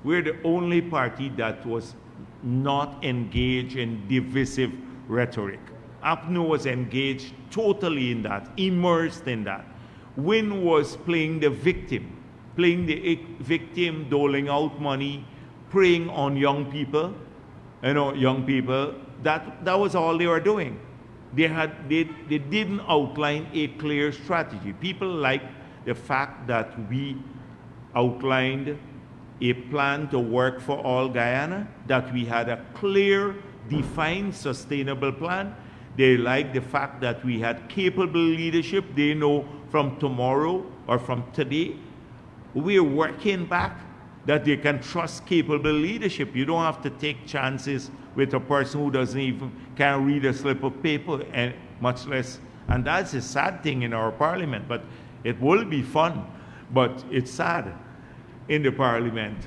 We're the only party that was not engaged in divisive rhetoric. APNU was engaged totally in that, immersed in that. Win was playing the victim, doling out money, preying on young people. Young people, that was all they were doing. They didn't outline a clear strategy. People liked the fact that we outlined a plan to work for all Guyana, that we had a clear, defined, sustainable plan. They liked the fact that we had capable leadership. They know from tomorrow or from today, we're working back that they can trust capable leadership. You don't have to take chances with a person who can't read a slip of paper, and much less, and that's a sad thing in our parliament, but it will be fun, but it's sad in the parliament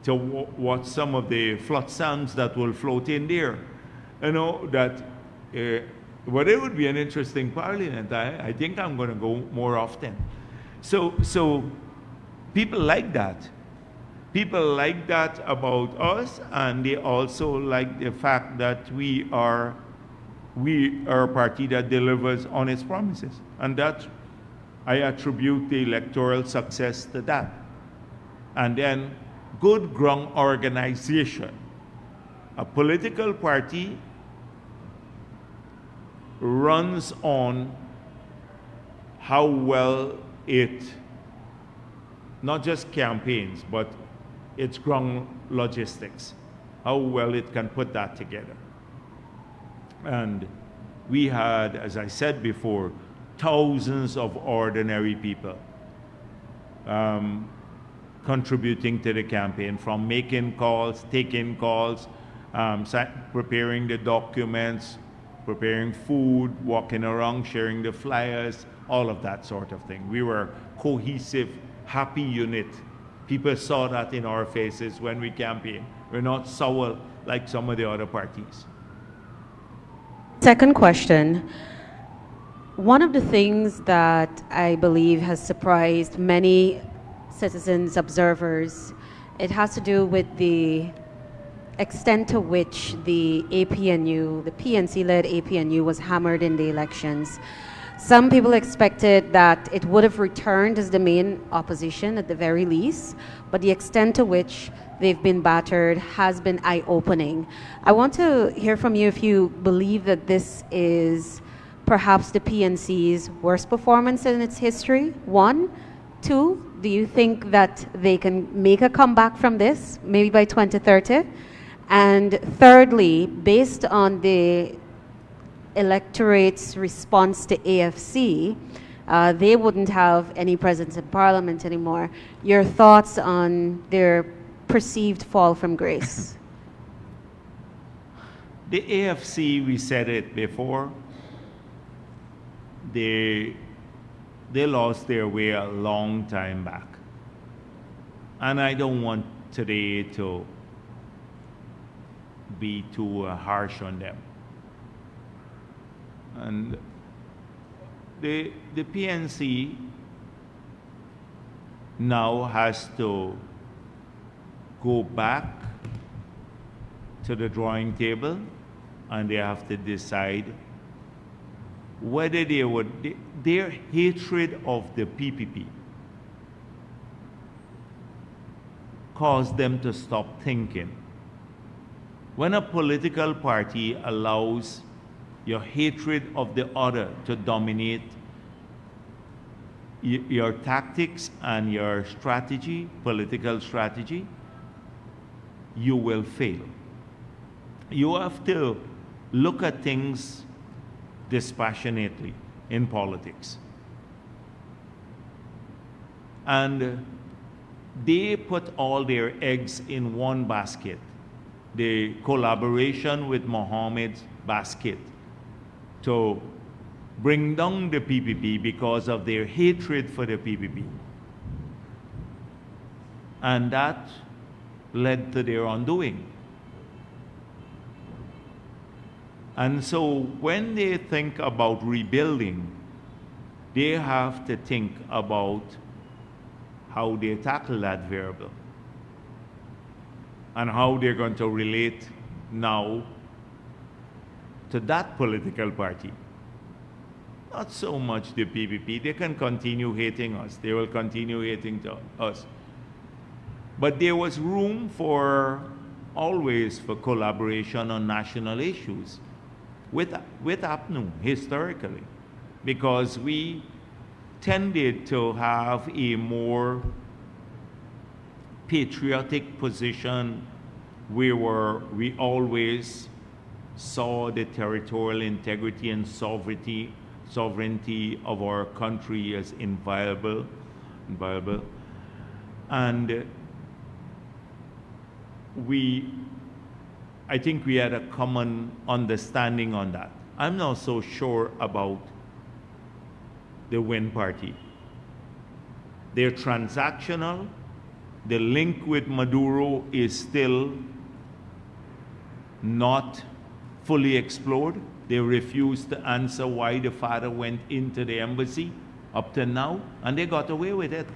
to watch some of the flotsams that will float in there. But it would be an interesting parliament. I think I'm going to go more often. So people like that. People like that about us, and they also like the fact that we are a party that delivers on its promises. And that, I attribute the electoral success to that. And then good ground organization. A political party runs on how well it, not just campaigns, but its ground logistics, how well it can put that together. And we had, as I said before, thousands of ordinary people contributing to the campaign, from making calls, taking calls, preparing the documents, preparing food, walking around, sharing the flyers, all of that sort of thing. We were cohesive, happy unit. People saw that in our faces when we campaigned. We're not sour like some of the other parties. Second question. One of the things that I believe has surprised many citizens, observers, it has to do with the extent to which the APNU, the PNC-led APNU, was hammered in the elections. Some people expected that it would have returned as the main opposition at the very least, but the extent to which they've been battered has been eye-opening. I want to hear from you if you believe that this is perhaps the PNC's worst performance in its history, one. Two, do you think that they can make a comeback from this, maybe by 2030? And thirdly, based on the electorate's response to AFC, they wouldn't have any presence in Parliament anymore. Your thoughts on their perceived fall from grace? The AFC, we said it before, they lost their way a long time back. And I don't want today to be too harsh on them. And the PNC now has to go back to the drawing table, and they have to decide whether they would, their hatred of the PPP caused them to stop thinking. When a political party allows your hatred of the other to dominate your tactics and your strategy, political strategy, you will fail. You have to look at things dispassionately in politics. And they put all their eggs in one basket, the collaboration with Mohammed's basket, to bring down the PPP because of their hatred for the PPP. And that led to their undoing. And so when they think about rebuilding, they have to think about how they tackle that variable and how they're going to relate now to that political party. Not so much the PPP. They can continue hating us. They will continue hating us. But there was room always for collaboration on national issues with APNU historically, because we tended to have a more patriotic position. We always saw the territorial integrity and sovereignty of our country as inviolable. And I think we had a common understanding on that. I'm not so sure about the Win Party. They're transactional. The link with Maduro is still not fully explored. They refused to answer why the father went into the embassy up to now, and they got away with it.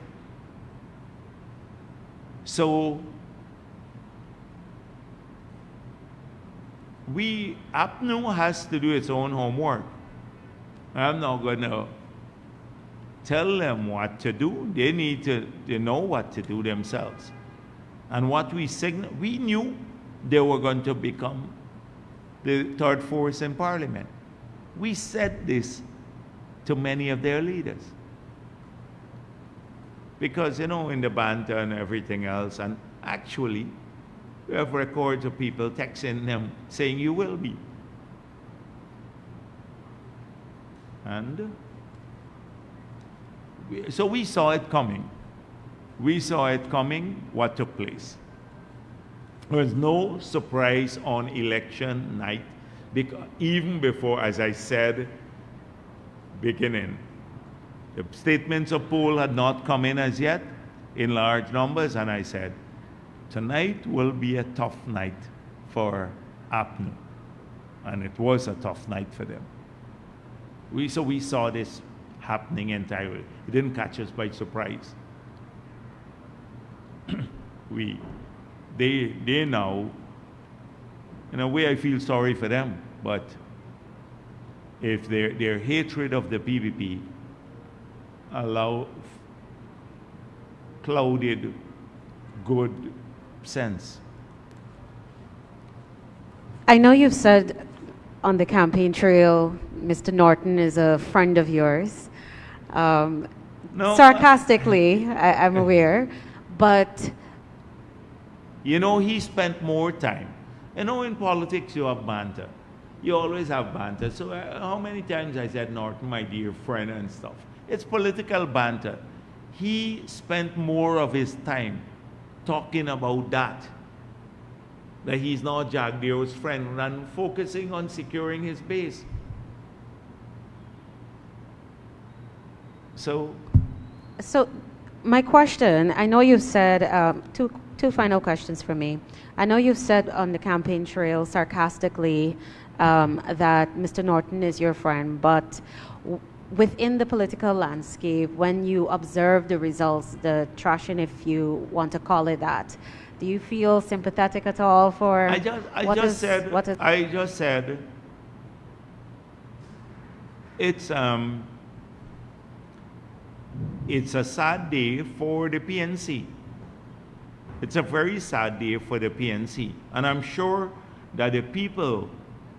So APNU has to do its own homework. I'm not going to tell them what to do. They need to know what to do themselves. And what we knew they were going to become the third force in parliament. We said this to many of their leaders. Because, in the banter and everything else, and actually, we have records of people texting them saying, you will be. And so we saw it coming. We saw it coming, what took place. There was no surprise on election night, because even before, as I said, beginning, the statements of poll had not come in as yet in large numbers, and I said, tonight will be a tough night for APNU. And it was a tough night for them. So we saw this happening entirely. It didn't catch us by surprise. They now, in a way I feel sorry for them, but if their hatred of the PPP clouded good sense. I know you've said on the campaign trail, Mr. Norton is a friend of yours. No, sarcastically, I'm aware, but... he spent more time. In politics you have banter. You always have banter. So how many times I said, Norton, my dear friend and stuff. It's political banter. He spent more of his time talking about that that he's not Jagdeo's friend and focusing on securing his base. So my question, I know you've said, two final questions for me. I know you've said on the campaign trail sarcastically that Mr. Norton is your friend, but within the political landscape, when you observe the results, the trashing, if you want to call it that, do you feel sympathetic at all for I just said it's a sad day for the PNC. It's a very sad day for the PNC. And I'm sure that the people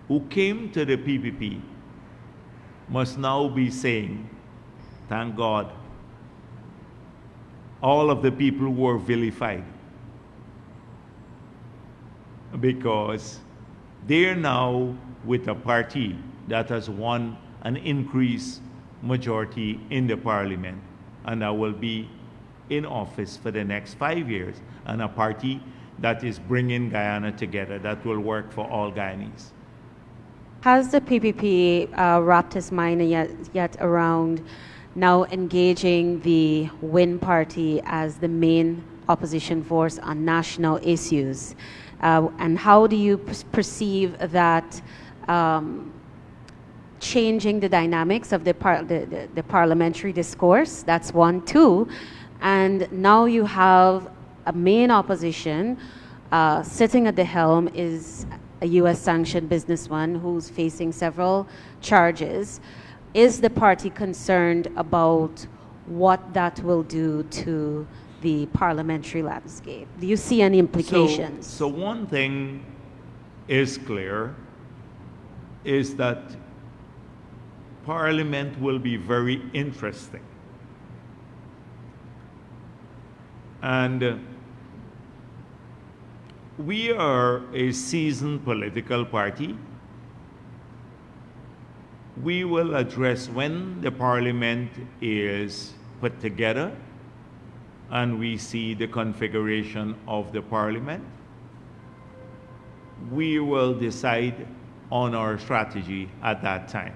who came to the PPP must now be saying, thank God, all of the people who were vilified, because they're now with a party that has won an increased majority in the parliament and that will be in office for the next 5 years, and a party that is bringing Guyana together, that will work for all Guyanese. Has the PPP wrapped his mind yet around now engaging the Win Party as the main opposition force on national issues? And how do you perceive that changing the dynamics of the parliamentary discourse? That's one. Two, and now you have a main opposition sitting at the helm is a U.S. sanctioned businessman who's facing several charges. Is the party concerned about what that will do to the parliamentary landscape? Do you see any implications? So one thing is clear, is that Parliament will be very interesting. And we are a seasoned political party. We will address when the Parliament is put together and we see the configuration of the Parliament, we will decide on our strategy at that time.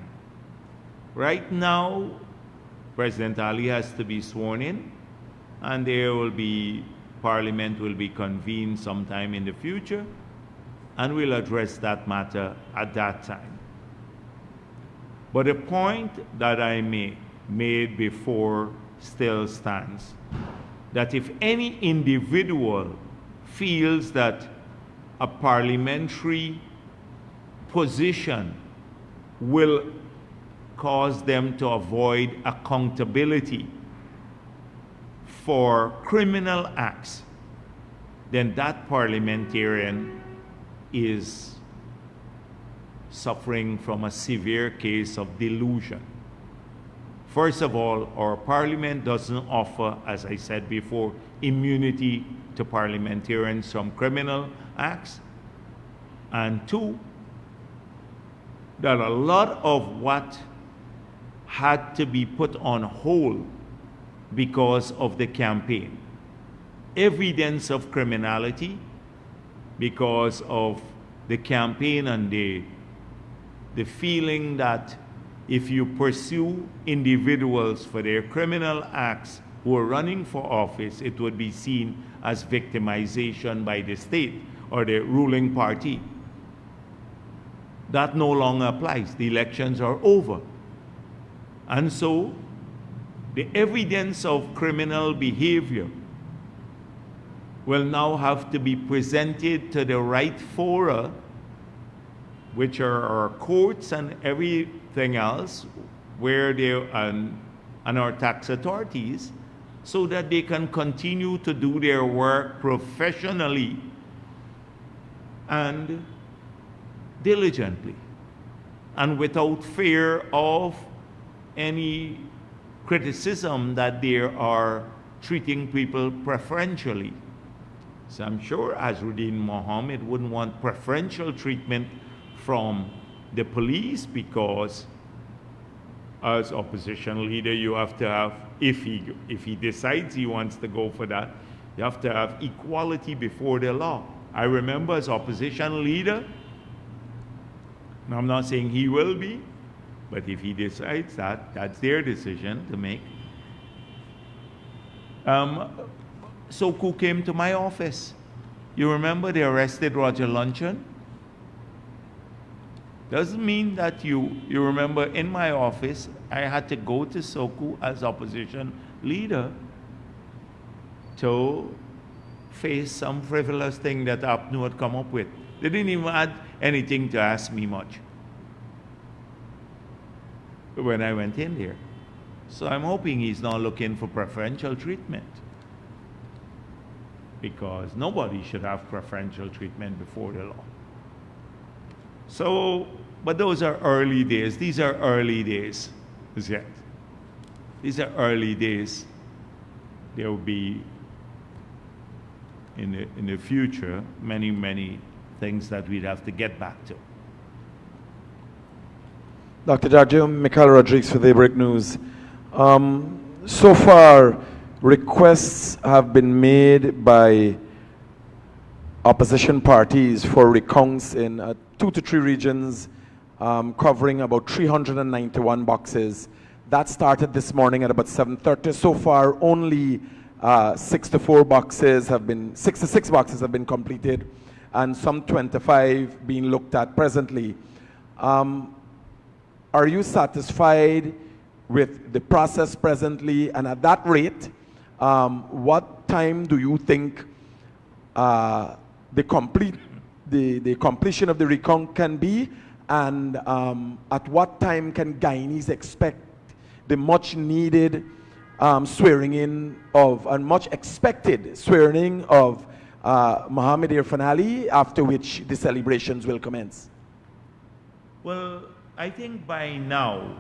Right now, President Ali has to be sworn in, and Parliament will be convened sometime in the future, and we'll address that matter at that time. But the point that I made before still stands, that if any individual feels that a parliamentary position will cause them to avoid accountability for criminal acts, then that parliamentarian is suffering from a severe case of delusion. First of all, our parliament doesn't offer, as I said before, immunity to parliamentarians from criminal acts. And two, that a lot of what had to be put on hold because of the campaign, evidence of criminality because of the campaign and the feeling that if you pursue individuals for their criminal acts who are running for office, it would be seen as victimization by the state or the ruling party. That no longer applies. The elections are over. And so, the evidence of criminal behavior will now have to be presented to the right fora, which are our courts and everything else, where they and our tax authorities, so that they can continue to do their work professionally and diligently, and without fear of any criticism that they are treating people preferentially. So I'm sure Azruddin Mohammed wouldn't want preferential treatment from the police, because as opposition leader you have to have, if he decides he wants to go for that, you have to have equality before the law. I remember as opposition leader, and I'm not saying he will be, but if he decides that, that's their decision to make. Soku came to my office. You remember they arrested Roger Luncheon? Doesn't mean that you remember in my office, I had to go to Soku as opposition leader to face some frivolous thing that APNU had come up with. They didn't even add anything to ask me much when I went in there. So I'm hoping he's not looking for preferential treatment, because nobody should have preferential treatment before the law. So, but those are early days. These are early days, yet. These are early days. There will be, in the future, many, many things that we'd have to get back to. Dr. Jagdeo, Michael Rodriguez for Daybreak News. So far, requests have been made by opposition parties for recounts in 2 to 3 regions, covering about 391 boxes. That started this morning at about 7:30. So far, only 66 boxes have been completed, and some 25 being looked at presently. Are you satisfied with the process presently? And at that rate, what time do you think the completion of the recount can be? And at what time can Guyanese expect the much needed swearing in of, and much expected swearing in of Mohamed Irfan Ali, after which the celebrations will commence? Well, I think by now,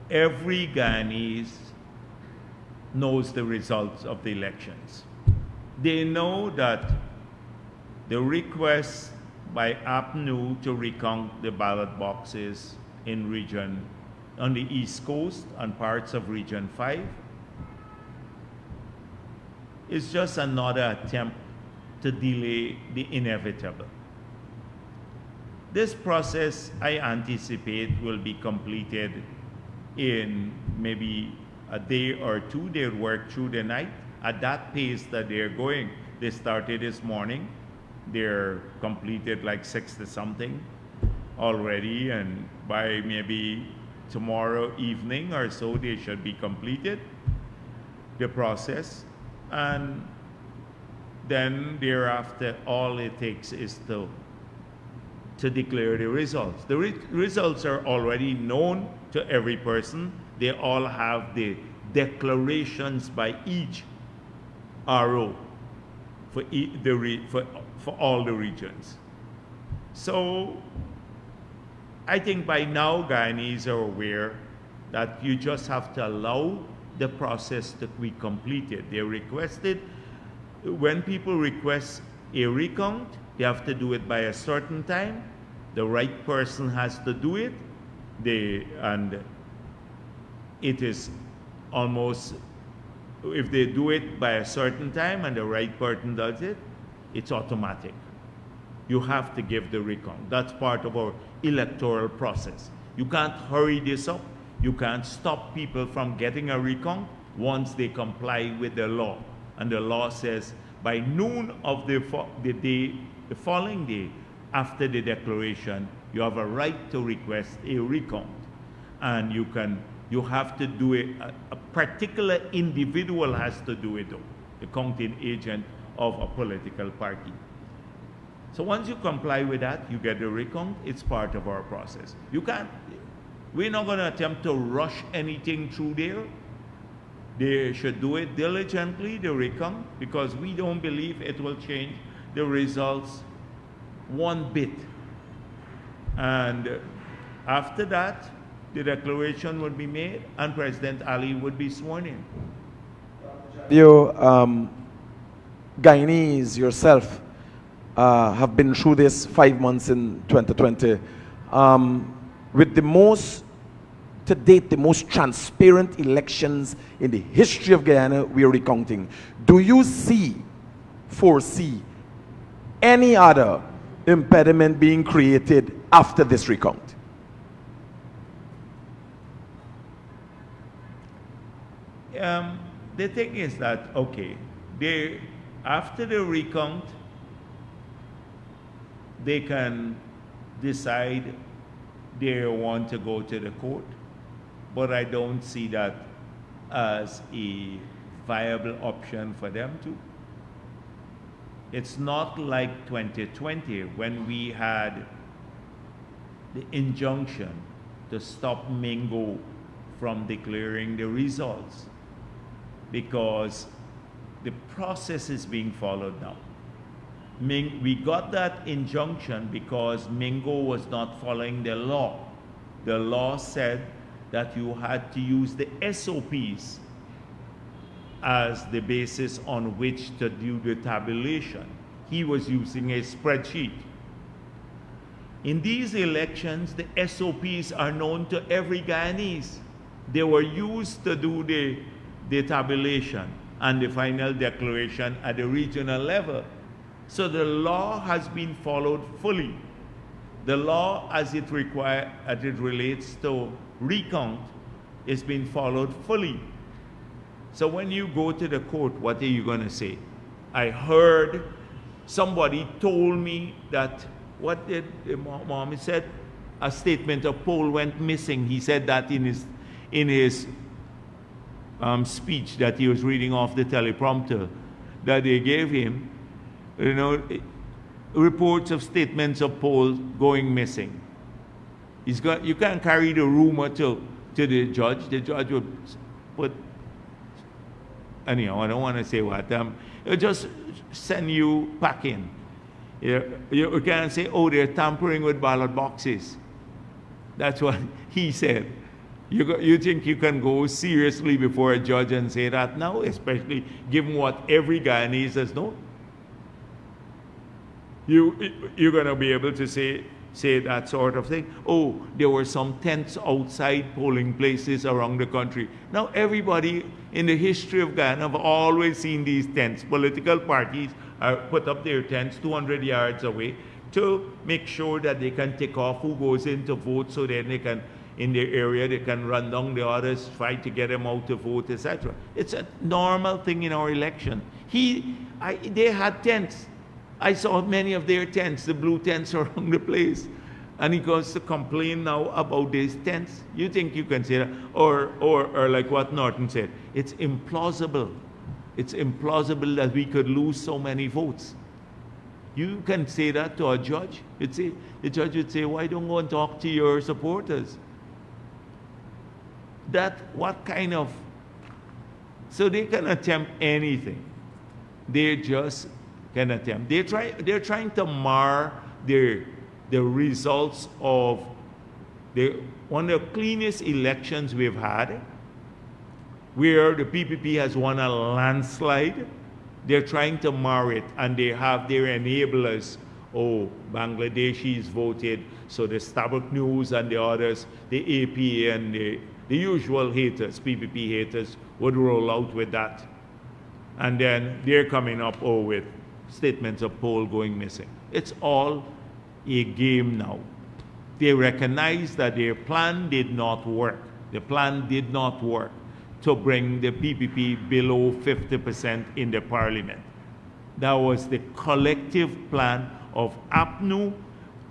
every Guyanese knows the results of the elections. They know that the request by APNU to recount the ballot boxes in region, on the East Coast and parts of Region 5, is just another attempt to delay the inevitable. This process, I anticipate, will be completed in maybe a day or two. They'll work through the night at that pace that they're going. They started this morning. They're completed like 60 something already, and by maybe tomorrow evening or so, they should be completed, the process. And then thereafter, all it takes is to declare the results. The results are already known to every person. They all have the declarations by each RO for all the regions. So I think by now Guyanese are aware that you just have to allow the process to be completed. They requested, when people request a recount, they have to do it by a certain time. The right person has to do it. And it is almost, if they do it by a certain time and the right person does it, it's automatic. You have to give the recount. That's part of our electoral process. You can't hurry this up. You can't stop people from getting a recount once they comply with the law. And the law says by noon of the following day after the declaration, you have a right to request a recount. And you have to do it, a particular individual has to do it though, the counting agent of a political party. So once you comply with that, you get the recount. It's part of our process. We're not going to attempt to rush anything through there. They should do it diligently, the recount, because we don't believe it will change the results one bit. And after that, the declaration would be made and President Ali would be sworn in. You, Guyanese, yourself, have been through this 5 months in 2020. With the most, to date, the most transparent elections in the history of Guyana, we are recounting. Do you foresee any other impediment being created after this recount? The thing is that, okay, after the recount, they can decide they want to go to the court, but I don't see that as a viable option for them to. It's not like 2020 when we had the injunction to stop Mingo from declaring the results, because the process is being followed now. We got that injunction because Mingo was not following the law. The law said that you had to use the SOPs as the basis on which to do the tabulation. He was using a spreadsheet. In these elections, the SOPs are known to every Guyanese. They were used to do the tabulation and the final declaration at the regional level. So the law has been followed fully. The law as it relates to recount is being followed fully. So when you go to the court, what are you going to say? I heard somebody told me that, what did Mohammed said? A statement of poll went missing. He said that in his speech that he was reading off the teleprompter that they gave him, you know, reports of statements of polls going missing. You can't carry the rumor to the judge. The judge would put, anyhow, I don't want to say what. It'll just send you packing. You can't say, oh, they're tampering with ballot boxes. That's what he said. You think you can go seriously before a judge and say that now, especially given what every Guyanese has known? You're going to be able to say that sort of thing. Oh, there were some tents outside polling places around the country. Now, everybody in the history of Guyana have always seen these tents. Political parties put up their tents 200 yards away to make sure that they can tick off who goes in to vote, so then they can, in their area, they can run down the others, try to get them out to vote, etc. It's a normal thing in our election. They had tents. I saw many of their tents, the blue tents around the place. And he goes to complain now about these tents. You think you can say that? Or like what Norton said, it's implausible. It's implausible that we could lose so many votes. You can say that to a judge. The judge would say, why don't go and talk to your supporters? What kind of... So they can attempt anything. They just can attempt. They're trying to mar the results of one of the cleanest elections we've had, where the PPP has won a landslide. They're trying to mar it, and they have their enablers. Oh, Bangladeshis voted, so the Starbuck News and the others, the AP and the usual haters, PPP haters, would roll out with that. And then they're coming up with statements of poll going missing. It's all a game now. They recognize that their plan did not work. The plan did not work to bring the PPP below 50% in the parliament. That was the collective plan of APNU,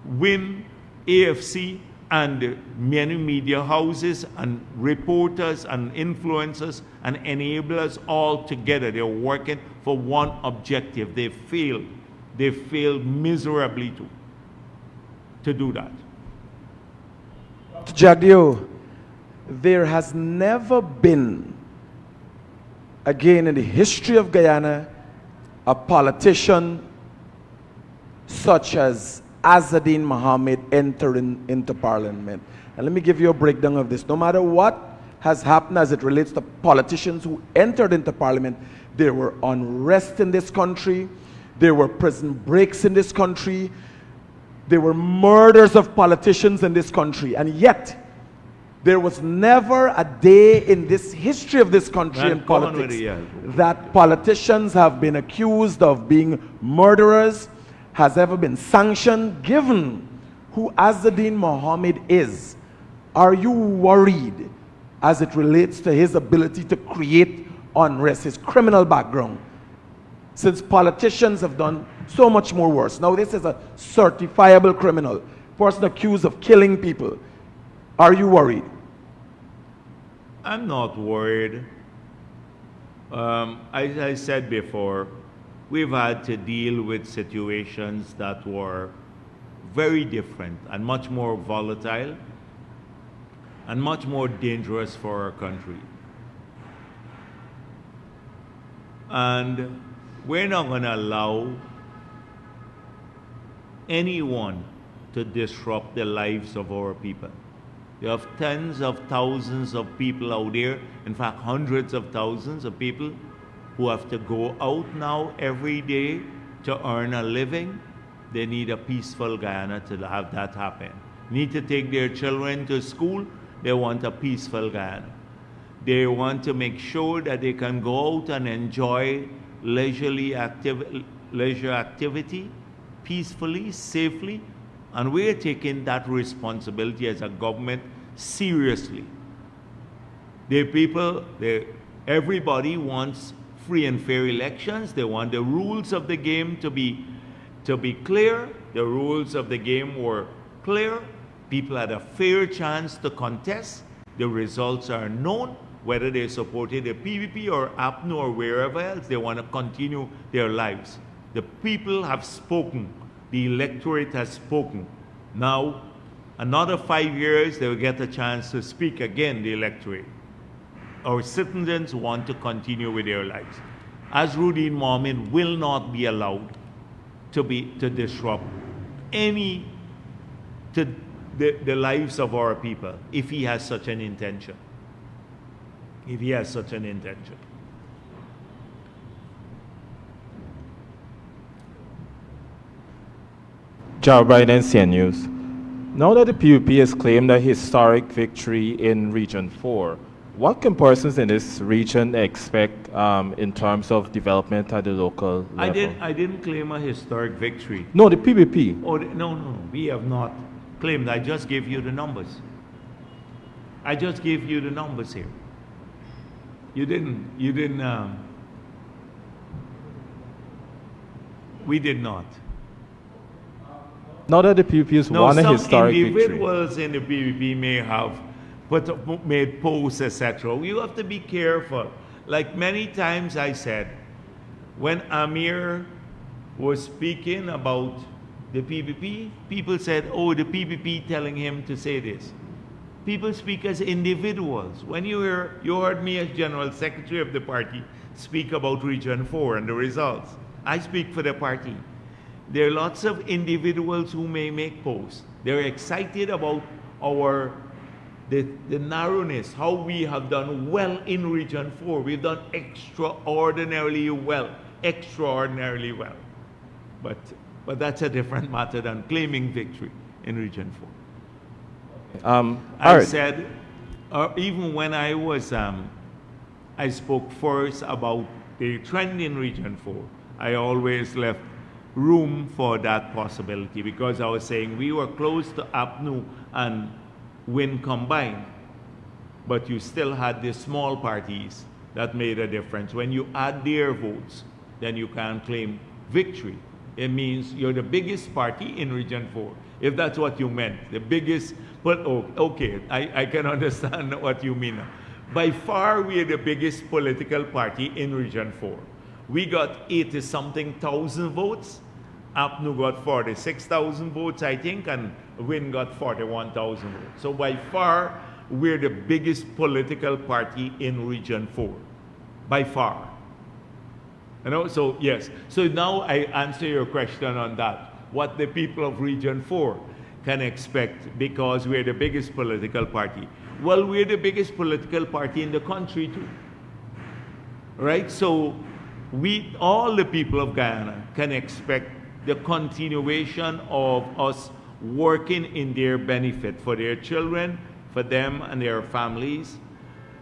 WIN, AFC, and many media houses and reporters and influencers and enablers all together. They're working for one objective. They failed. They failed miserably to do that. Jagdeo, there has never been, again in the history of Guyana, a politician such as Azadine Mohammed entering into parliament. And let me give you a breakdown of this. No matter what has happened as it relates to politicians who entered into parliament, there were unrest in this country, there were prison breaks in this country, there were murders of politicians in this country, and yet there was never a day in this history of this country in politics that politicians have been accused of being murderers has ever been sanctioned, given who Azzuddin Mohammed is, are you worried as it relates to his ability to create unrest, his criminal background? Since politicians have done so much more worse. Now this is a certifiable criminal, person accused of killing people. Are you worried? I'm not worried. As I said before, we've had to deal with situations that were very different and much more volatile and much more dangerous for our country. And we're not going to allow anyone to disrupt the lives of our people. You have tens of thousands of people out there, in fact, hundreds of thousands of people who have to go out now every day to earn a living. They need a peaceful Guyana to have that happen. Need to take their children to school. They want a peaceful Guyana. They want to make sure that they can go out and enjoy leisure activity peacefully, safely, and we're taking that responsibility as a government seriously. Everybody wants free and fair elections. They want the rules of the game to be clear. The rules of the game were clear. People had a fair chance to contest. The results are known. Whether they supported the PPP or APNU or wherever else, they want to continue their lives. The people have spoken. The electorate has spoken. Now, another 5 years, they will get a chance to speak again, the electorate. Our citizens want to continue with their lives. Azzuddin Mohammed will not be allowed to disrupt the lives of our people if he has such an intention. If he has such an intention. Joe Biden, CN News. Now that the PUP has claimed a historic victory in Region 4, what can persons in this region expect in terms of development at the local level? I didn't claim a historic victory. No, the PPP. Oh, no, we have not claimed. I just gave you the numbers. I just gave you the numbers here. We did not. Now that the PUP has won a historic some victory. individuals in the PPP may have made posts, etc. You have to be careful. Like many times I said, when Amir was speaking about the PPP, people said, oh, the PPP telling him to say this. People speak as individuals. When you heard me as General Secretary of the party speak about Region 4 and the results, I speak for the party. There are lots of individuals who may make posts. They're excited about the narrowness, how we have done well in Region 4. We've done extraordinarily well. But that's a different matter than claiming victory in Region 4. I said, even when I was, I spoke first about the trend in Region 4, I always left room for that possibility because I was saying we were close to APNU and WIN combined, but you still had the small parties that made a difference. When you add their votes, then you can claim victory. It means you're the biggest party in Region 4. If that's what you meant, the biggest, but okay, I can understand what you mean. By far, we are the biggest political party in Region 4. We got 80-something thousand votes. APNU got 46,000 votes, I think, and WIN got 41,000 votes. So by far, we're the biggest political party in Region 4. By far. You know, so yes. So now I answer your question on that. What the people of Region 4 can expect because we're the biggest political party. Well, we're the biggest political party in the country too. Right? So all the people of Guyana can expect the continuation of us working in their benefit for their children, for them and their families.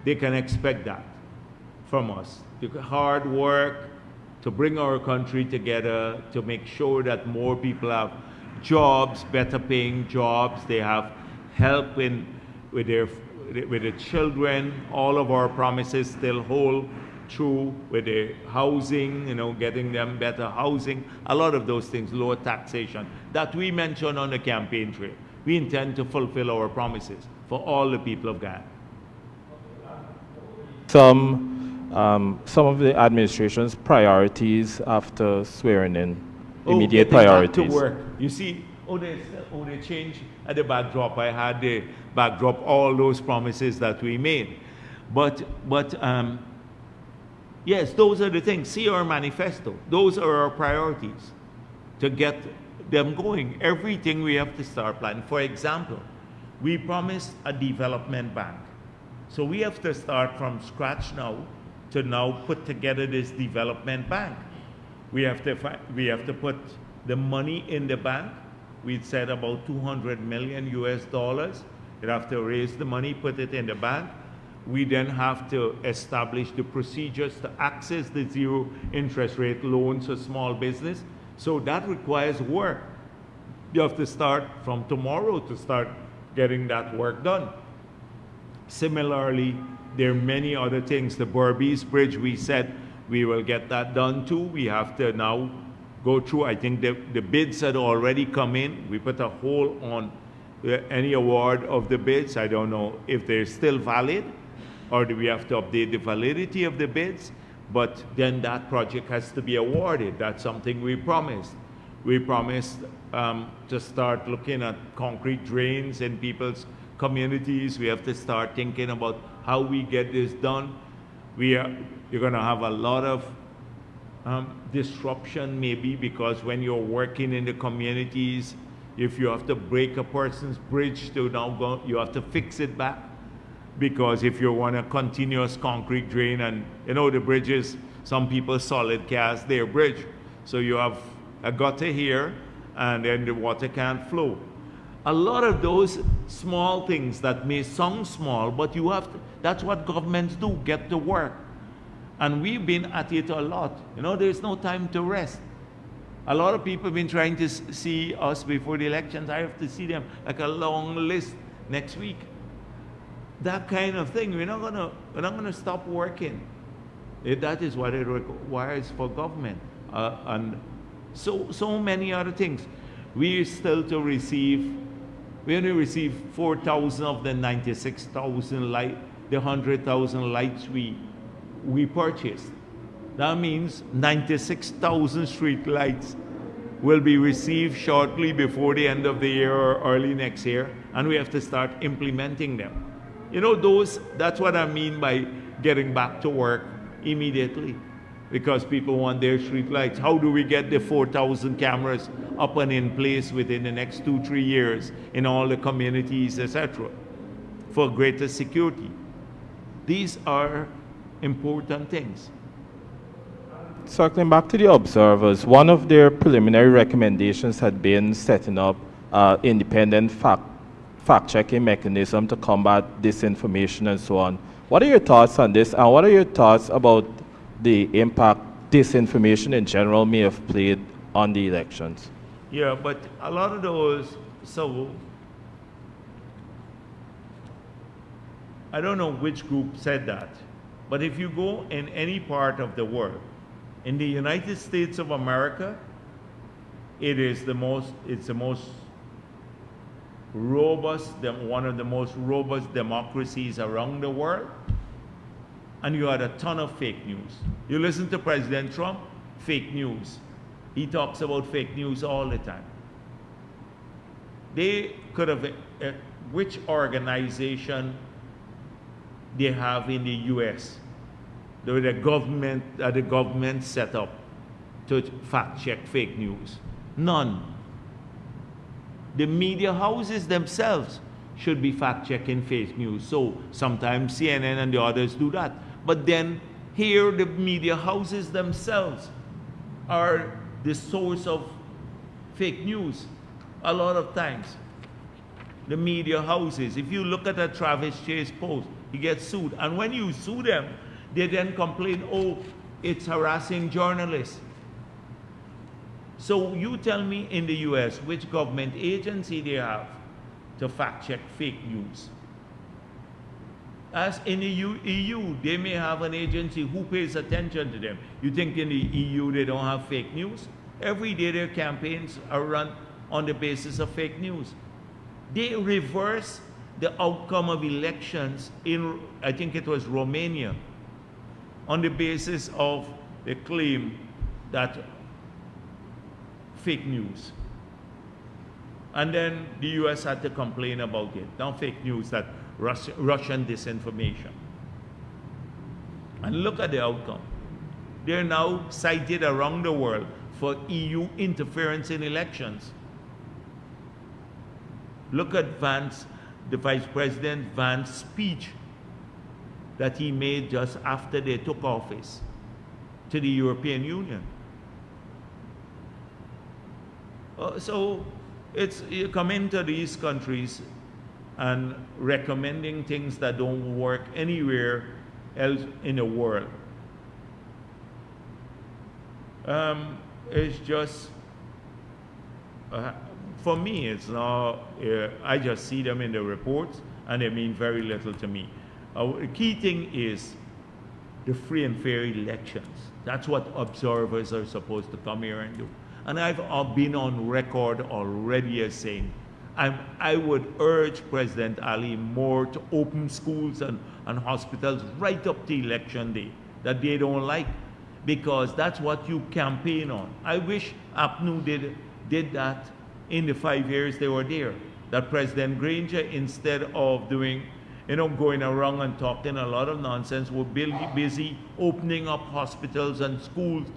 They can expect that from us. The hard work, to bring our country together, to make sure that more people have jobs, better paying jobs, they have help with their children. All of our promises still hold true with the housing, getting them better housing, a lot of those things, lower taxation, that we mentioned on the campaign trail. We intend to fulfill our promises for all the people of Guyana. Some of the administration's priorities after swearing in, immediate getting back priorities. to work. You see, they changed at the backdrop. I had the backdrop, all those promises that we made. But yes, those are the things. See our manifesto. Those are our priorities to get them going. Everything we have to start planning. For example, we promised a development bank. So we have to start from scratch now to now put together this development bank. We have to put the money in the bank. We'd said about $200 million US. You'd have to raise the money, put it in the bank. We then have to establish the procedures to access the zero interest rate loans for small business. So that requires work. You have to start from tomorrow to start getting that work done. Similarly, there are many other things. The Berbice Bridge, we said we will get that done too. We have to now go through. I think the bids had already come in. We put a hold on any award of the bids. I don't know if they're still valid or do we have to update the validity of the bids. But then that project has to be awarded. That's something we promised. We promised to start looking at concrete drains in people's communities. We have to start thinking about how we get this done. You're going to have a lot of disruption maybe, because when you're working in the communities, if you have to break a person's bridge to now go, you have to fix it back. Because if you want a continuous concrete drain, and the bridges, some people solid cast their bridge. So you have a gutter here and then the water can't flow. A lot of those small things that may sound small, but that's what governments do, get to work. And we've been at it a lot. There's no time to rest. A lot of people have been trying to see us before the elections. I have to see them like a long list next week. That kind of thing. We're not gonna stop working. That is what it requires for government. And so many other things. We only receive 4,000 of the 96,000 the 100,000 lights we purchased. That means 96,000 street lights will be received shortly before the end of the year or early next year, and we have to start implementing them. That's what I mean by getting back to work immediately, because people want their street lights. How do we get the 4,000 cameras up and in place within the next 2-3 years in all the communities, etc., for greater security? These are important things. Circling back to the observers, one of their preliminary recommendations had been setting up independent fact-checking mechanism to combat disinformation and so on. What are your thoughts on this, and what are your thoughts about the impact disinformation in general may have played on the elections? Yeah, but a lot of those, so I don't know which group said that, but if you go in any part of the world, in the United States of America, it's the most robust, one of the most robust democracies around the world, and you had a ton of fake news. You listen to President Trump, fake news. He talks about fake news all the time. They could have, which organization they have in the US, the government set up to fact check fake news? None. The media houses themselves should be fact checking fake news. So sometimes CNN and the others do that. But then here the media houses themselves are the source of fake news a lot of times. The media houses. If you look at a Travis Chase post, he gets sued. And when you sue them, they then complain, oh, it's harassing journalists. So you tell me in the US which government agency they have to fact check fake news. As in the EU, they may have an agency who pays attention to them. You think in the EU they don't have fake news? Every day their campaigns are run on the basis of fake news. They reverse the outcome of elections in, I think it was Romania, on the basis of the claim that fake news. And then the US had to complain about it. Now fake news, that Russian disinformation. And look at the outcome. They're now cited around the world for EU interference in elections. Look at Vance, the Vice President Vance's speech that he made just after they took office to the European Union. So you come into these countries and recommending things that don't work anywhere else in the world. It's just, for me, it's not, I just see them in the reports and they mean very little to me. The key thing is the free and fair elections. That's what observers are supposed to come here and do. And I've been on record already as saying, I would urge President Ali more to open schools and hospitals right up to election day that they don't like, because that's what you campaign on. I wish APNU did that in the 5 years they were there. That President Granger, instead of doing, going around and talking a lot of nonsense, were busy opening up hospitals and schools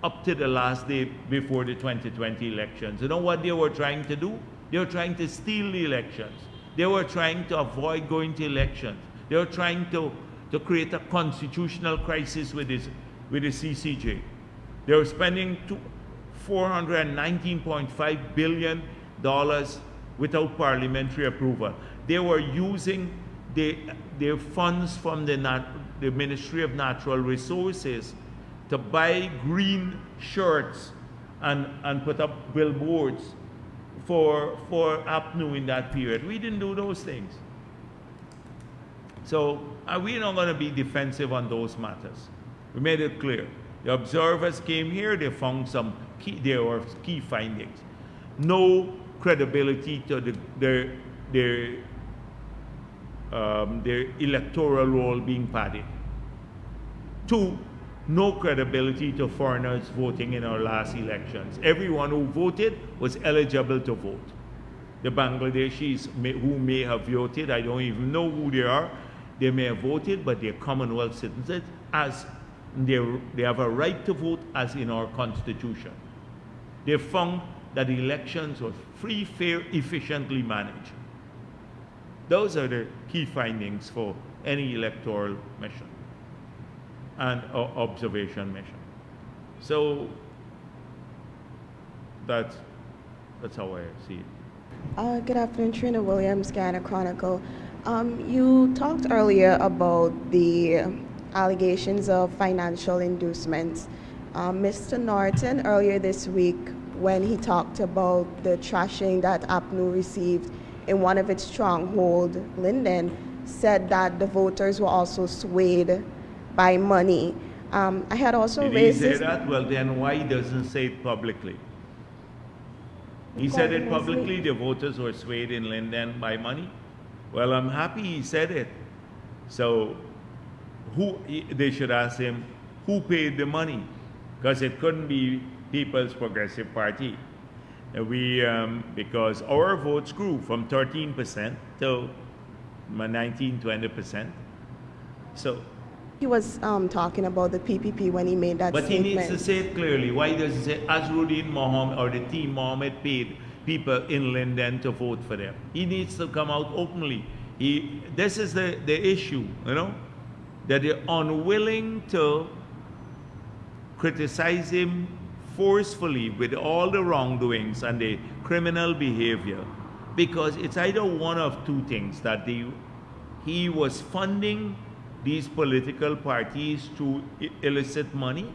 up to the last day before the 2020 elections. You know what they were trying to do? They were trying to steal the elections. They were trying to avoid going to elections. They were trying to create a constitutional crisis with the CCJ. They were spending $419.5 billion without parliamentary approval. They were using their funds from the Ministry of Natural Resources to buy green shirts and put up billboards for APNU in that period. We didn't do those things. So we're not going to be defensive on those matters. We made it clear. The observers came here, they found there were key findings. No credibility to their electoral role being padded. 2, no credibility to foreigners voting in our last elections. Everyone who voted was eligible to vote. The Bangladeshis who may have voted, I don't even know who they are, they may have voted, but they're Commonwealth citizens, as they have a right to vote as in our Constitution. They found that elections were free, fair, efficiently managed. Those are the key findings for any electoral mission and observation mission. So that's how I see it. Good afternoon, Trina Williams, Guyana Chronicle. You talked earlier about the allegations of financial inducements. Mr. Norton, earlier this week, when he talked about the trashing that APNU received in one of its stronghold, Linden, said that the voters were also swayed by money. I had also raised Did he say that? Well, then why doesn't say it publicly? He said it publicly, the voters were swayed in Linden by money. Well, I'm happy he said it. So they should ask him, who paid the money? Because it couldn't be People's Progressive Party. Because our votes grew from 13% to 19-20%. So he was talking about the PPP when he made that but statement. He needs to say it clearly. Why does he say Azruddin Mohammed or the team Mohammed paid people in Linden to vote for them? He needs to come out openly. This is the issue, that they're unwilling to criticize him forcefully with all the wrongdoings and the criminal behavior, because it's either one of two things, that he was funding these political parties through illicit money,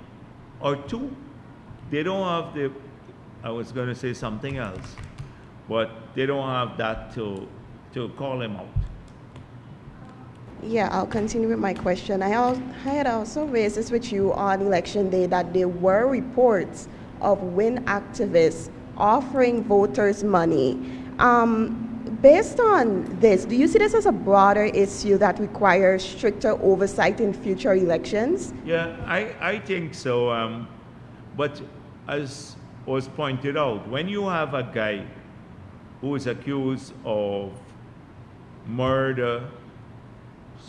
or two, they don't have the, I was going to say something else, but they don't have that to call him out. Yeah, I'll continue with my question. I had also raised this with you on election day that there were reports of WIN activists offering voters money. Based on this, do you see this as a broader issue that requires stricter oversight in future elections? Yeah, I think so. But as was pointed out, when you have a guy who is accused of murder,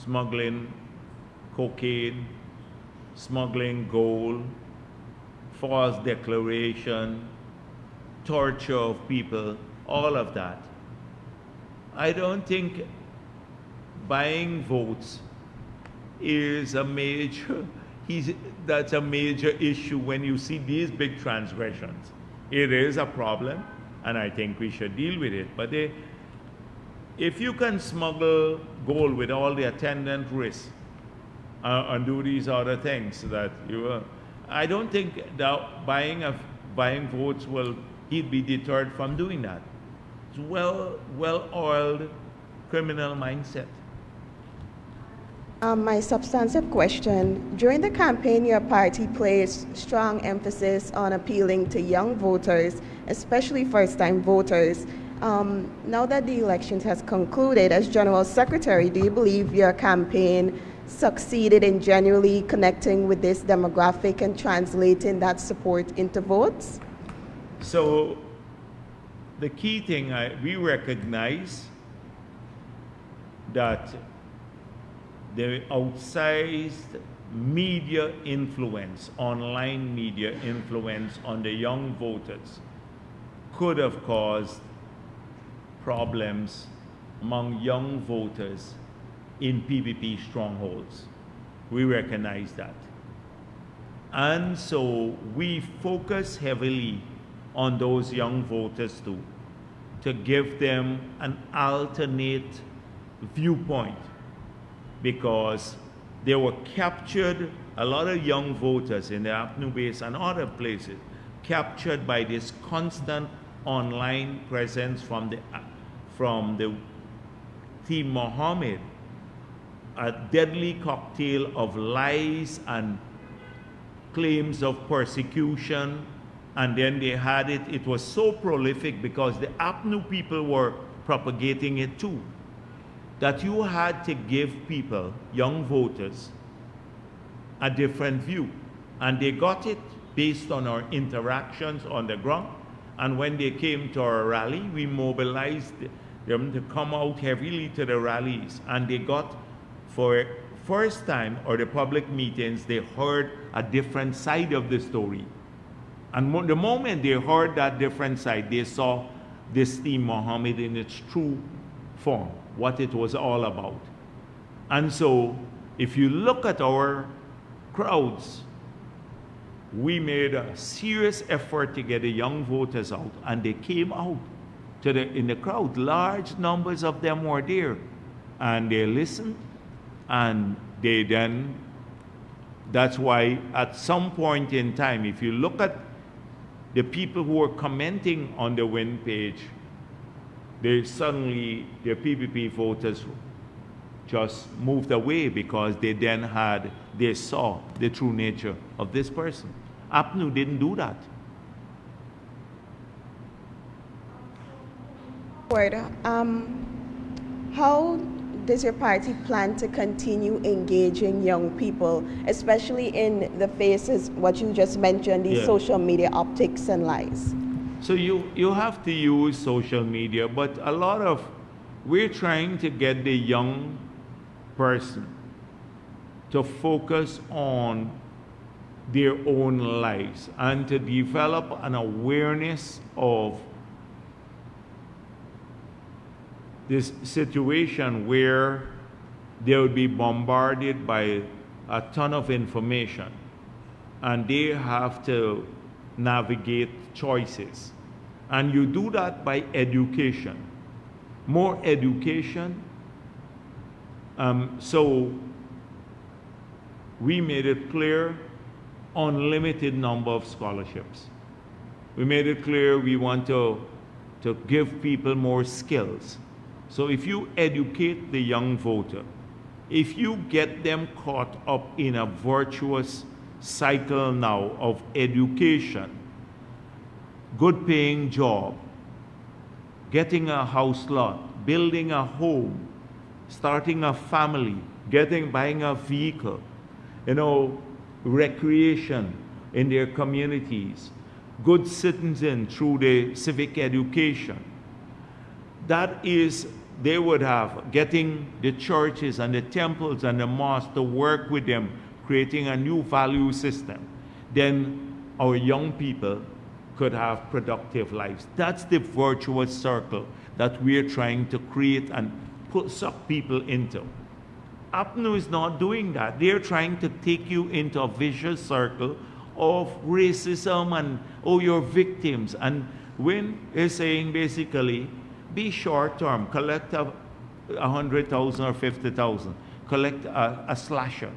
smuggling cocaine, smuggling gold, false declaration, torture of people, all of that, I don't think buying votes is a major, that's a major issue when you see these big transgressions. It is a problem, and I think we should deal with it. But if you can smuggle gold with all the attendant risks and do these other things that I don't think that buying votes he'd be deterred from doing that. It's well-oiled criminal mindset. My substantive question, during the campaign, your party placed strong emphasis on appealing to young voters, especially first-time voters. Now that the election has concluded, as General Secretary, do you believe your campaign succeeded in genuinely connecting with this demographic and translating that support into votes? So the key thing, we recognize that the outsized media influence, online media influence on the young voters could have caused problems among young voters in PPP strongholds. We recognize that. And so we focus heavily on those young voters too, to give them an alternate viewpoint, because they were captured, a lot of young voters in the Apnu base and other places, captured by this constant online presence from the Team Mohammed, a deadly cocktail of lies and claims of persecution. And then they had it was so prolific because the Apnu people were propagating it too, that you had to give people, young voters, a different view. And they got it based on our interactions on the ground. And when they came to our rally, we mobilized them to come out heavily to the rallies. And they got, for first time, or the public meetings, they heard a different side of the story. And the moment they heard that different side, they saw this Team Mohammed in its true form, what it was all about. And so, if you look at our crowds, we made a serious effort to get the young voters out, and they came out in the crowd. Large numbers of them were there, and they listened, and they then, that's why at some point in time, if you look at the people who were commenting on the WIN page, the PPP voters just moved away, because they saw the true nature of this person. Apnu didn't do that. How does your party plan to continue engaging young people, especially in the faces, what you just mentioned, these social media optics and lies? So you have to use social media, but we're trying to get the young person to focus on their own lives and to develop an awareness of this situation where they would be bombarded by a ton of information, and they have to navigate choices. And you do that by education, more education. So we made it clear, unlimited number of scholarships. We made it clear we want to give people more skills. So if you educate the young voter, if you get them caught up in a virtuous cycle now of education, good paying job, getting a house lot, building a home, starting a family, buying a vehicle, recreation in their communities, good citizen through the civic education. That is, they would have getting the churches and the temples and the mosques to work with them, creating a new value system. Then our young people could have productive lives. That's the virtuous circle that we're trying to create and suck people into. APNU is not doing that. They're trying to take you into a vicious circle of racism and, you're victims. And when they're saying basically, be short term, collect 100,000 or 50,000, collect a slasher,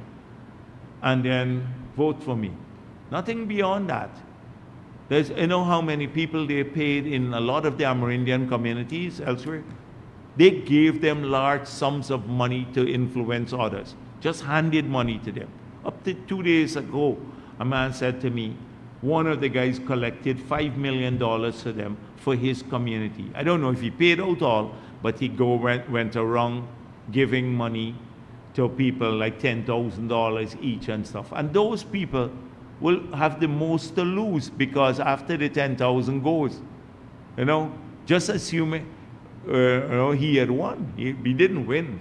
and then vote for me. Nothing beyond that. There's, how many people they paid in a lot of the Amerindian communities elsewhere? They gave them large sums of money to influence others, just handed money to them. Up to 2 days ago, a man said to me, one of the guys collected $5 million for them for his community. I don't know if he paid out all, but he went around giving money to people like $10,000 each and stuff. And those people will have the most to lose, because after the 10,000 goes, just assuming he had won. He didn't win,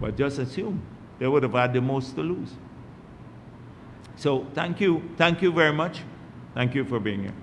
but just assume they would have had the most to lose. So thank you very much. Thank you for being here.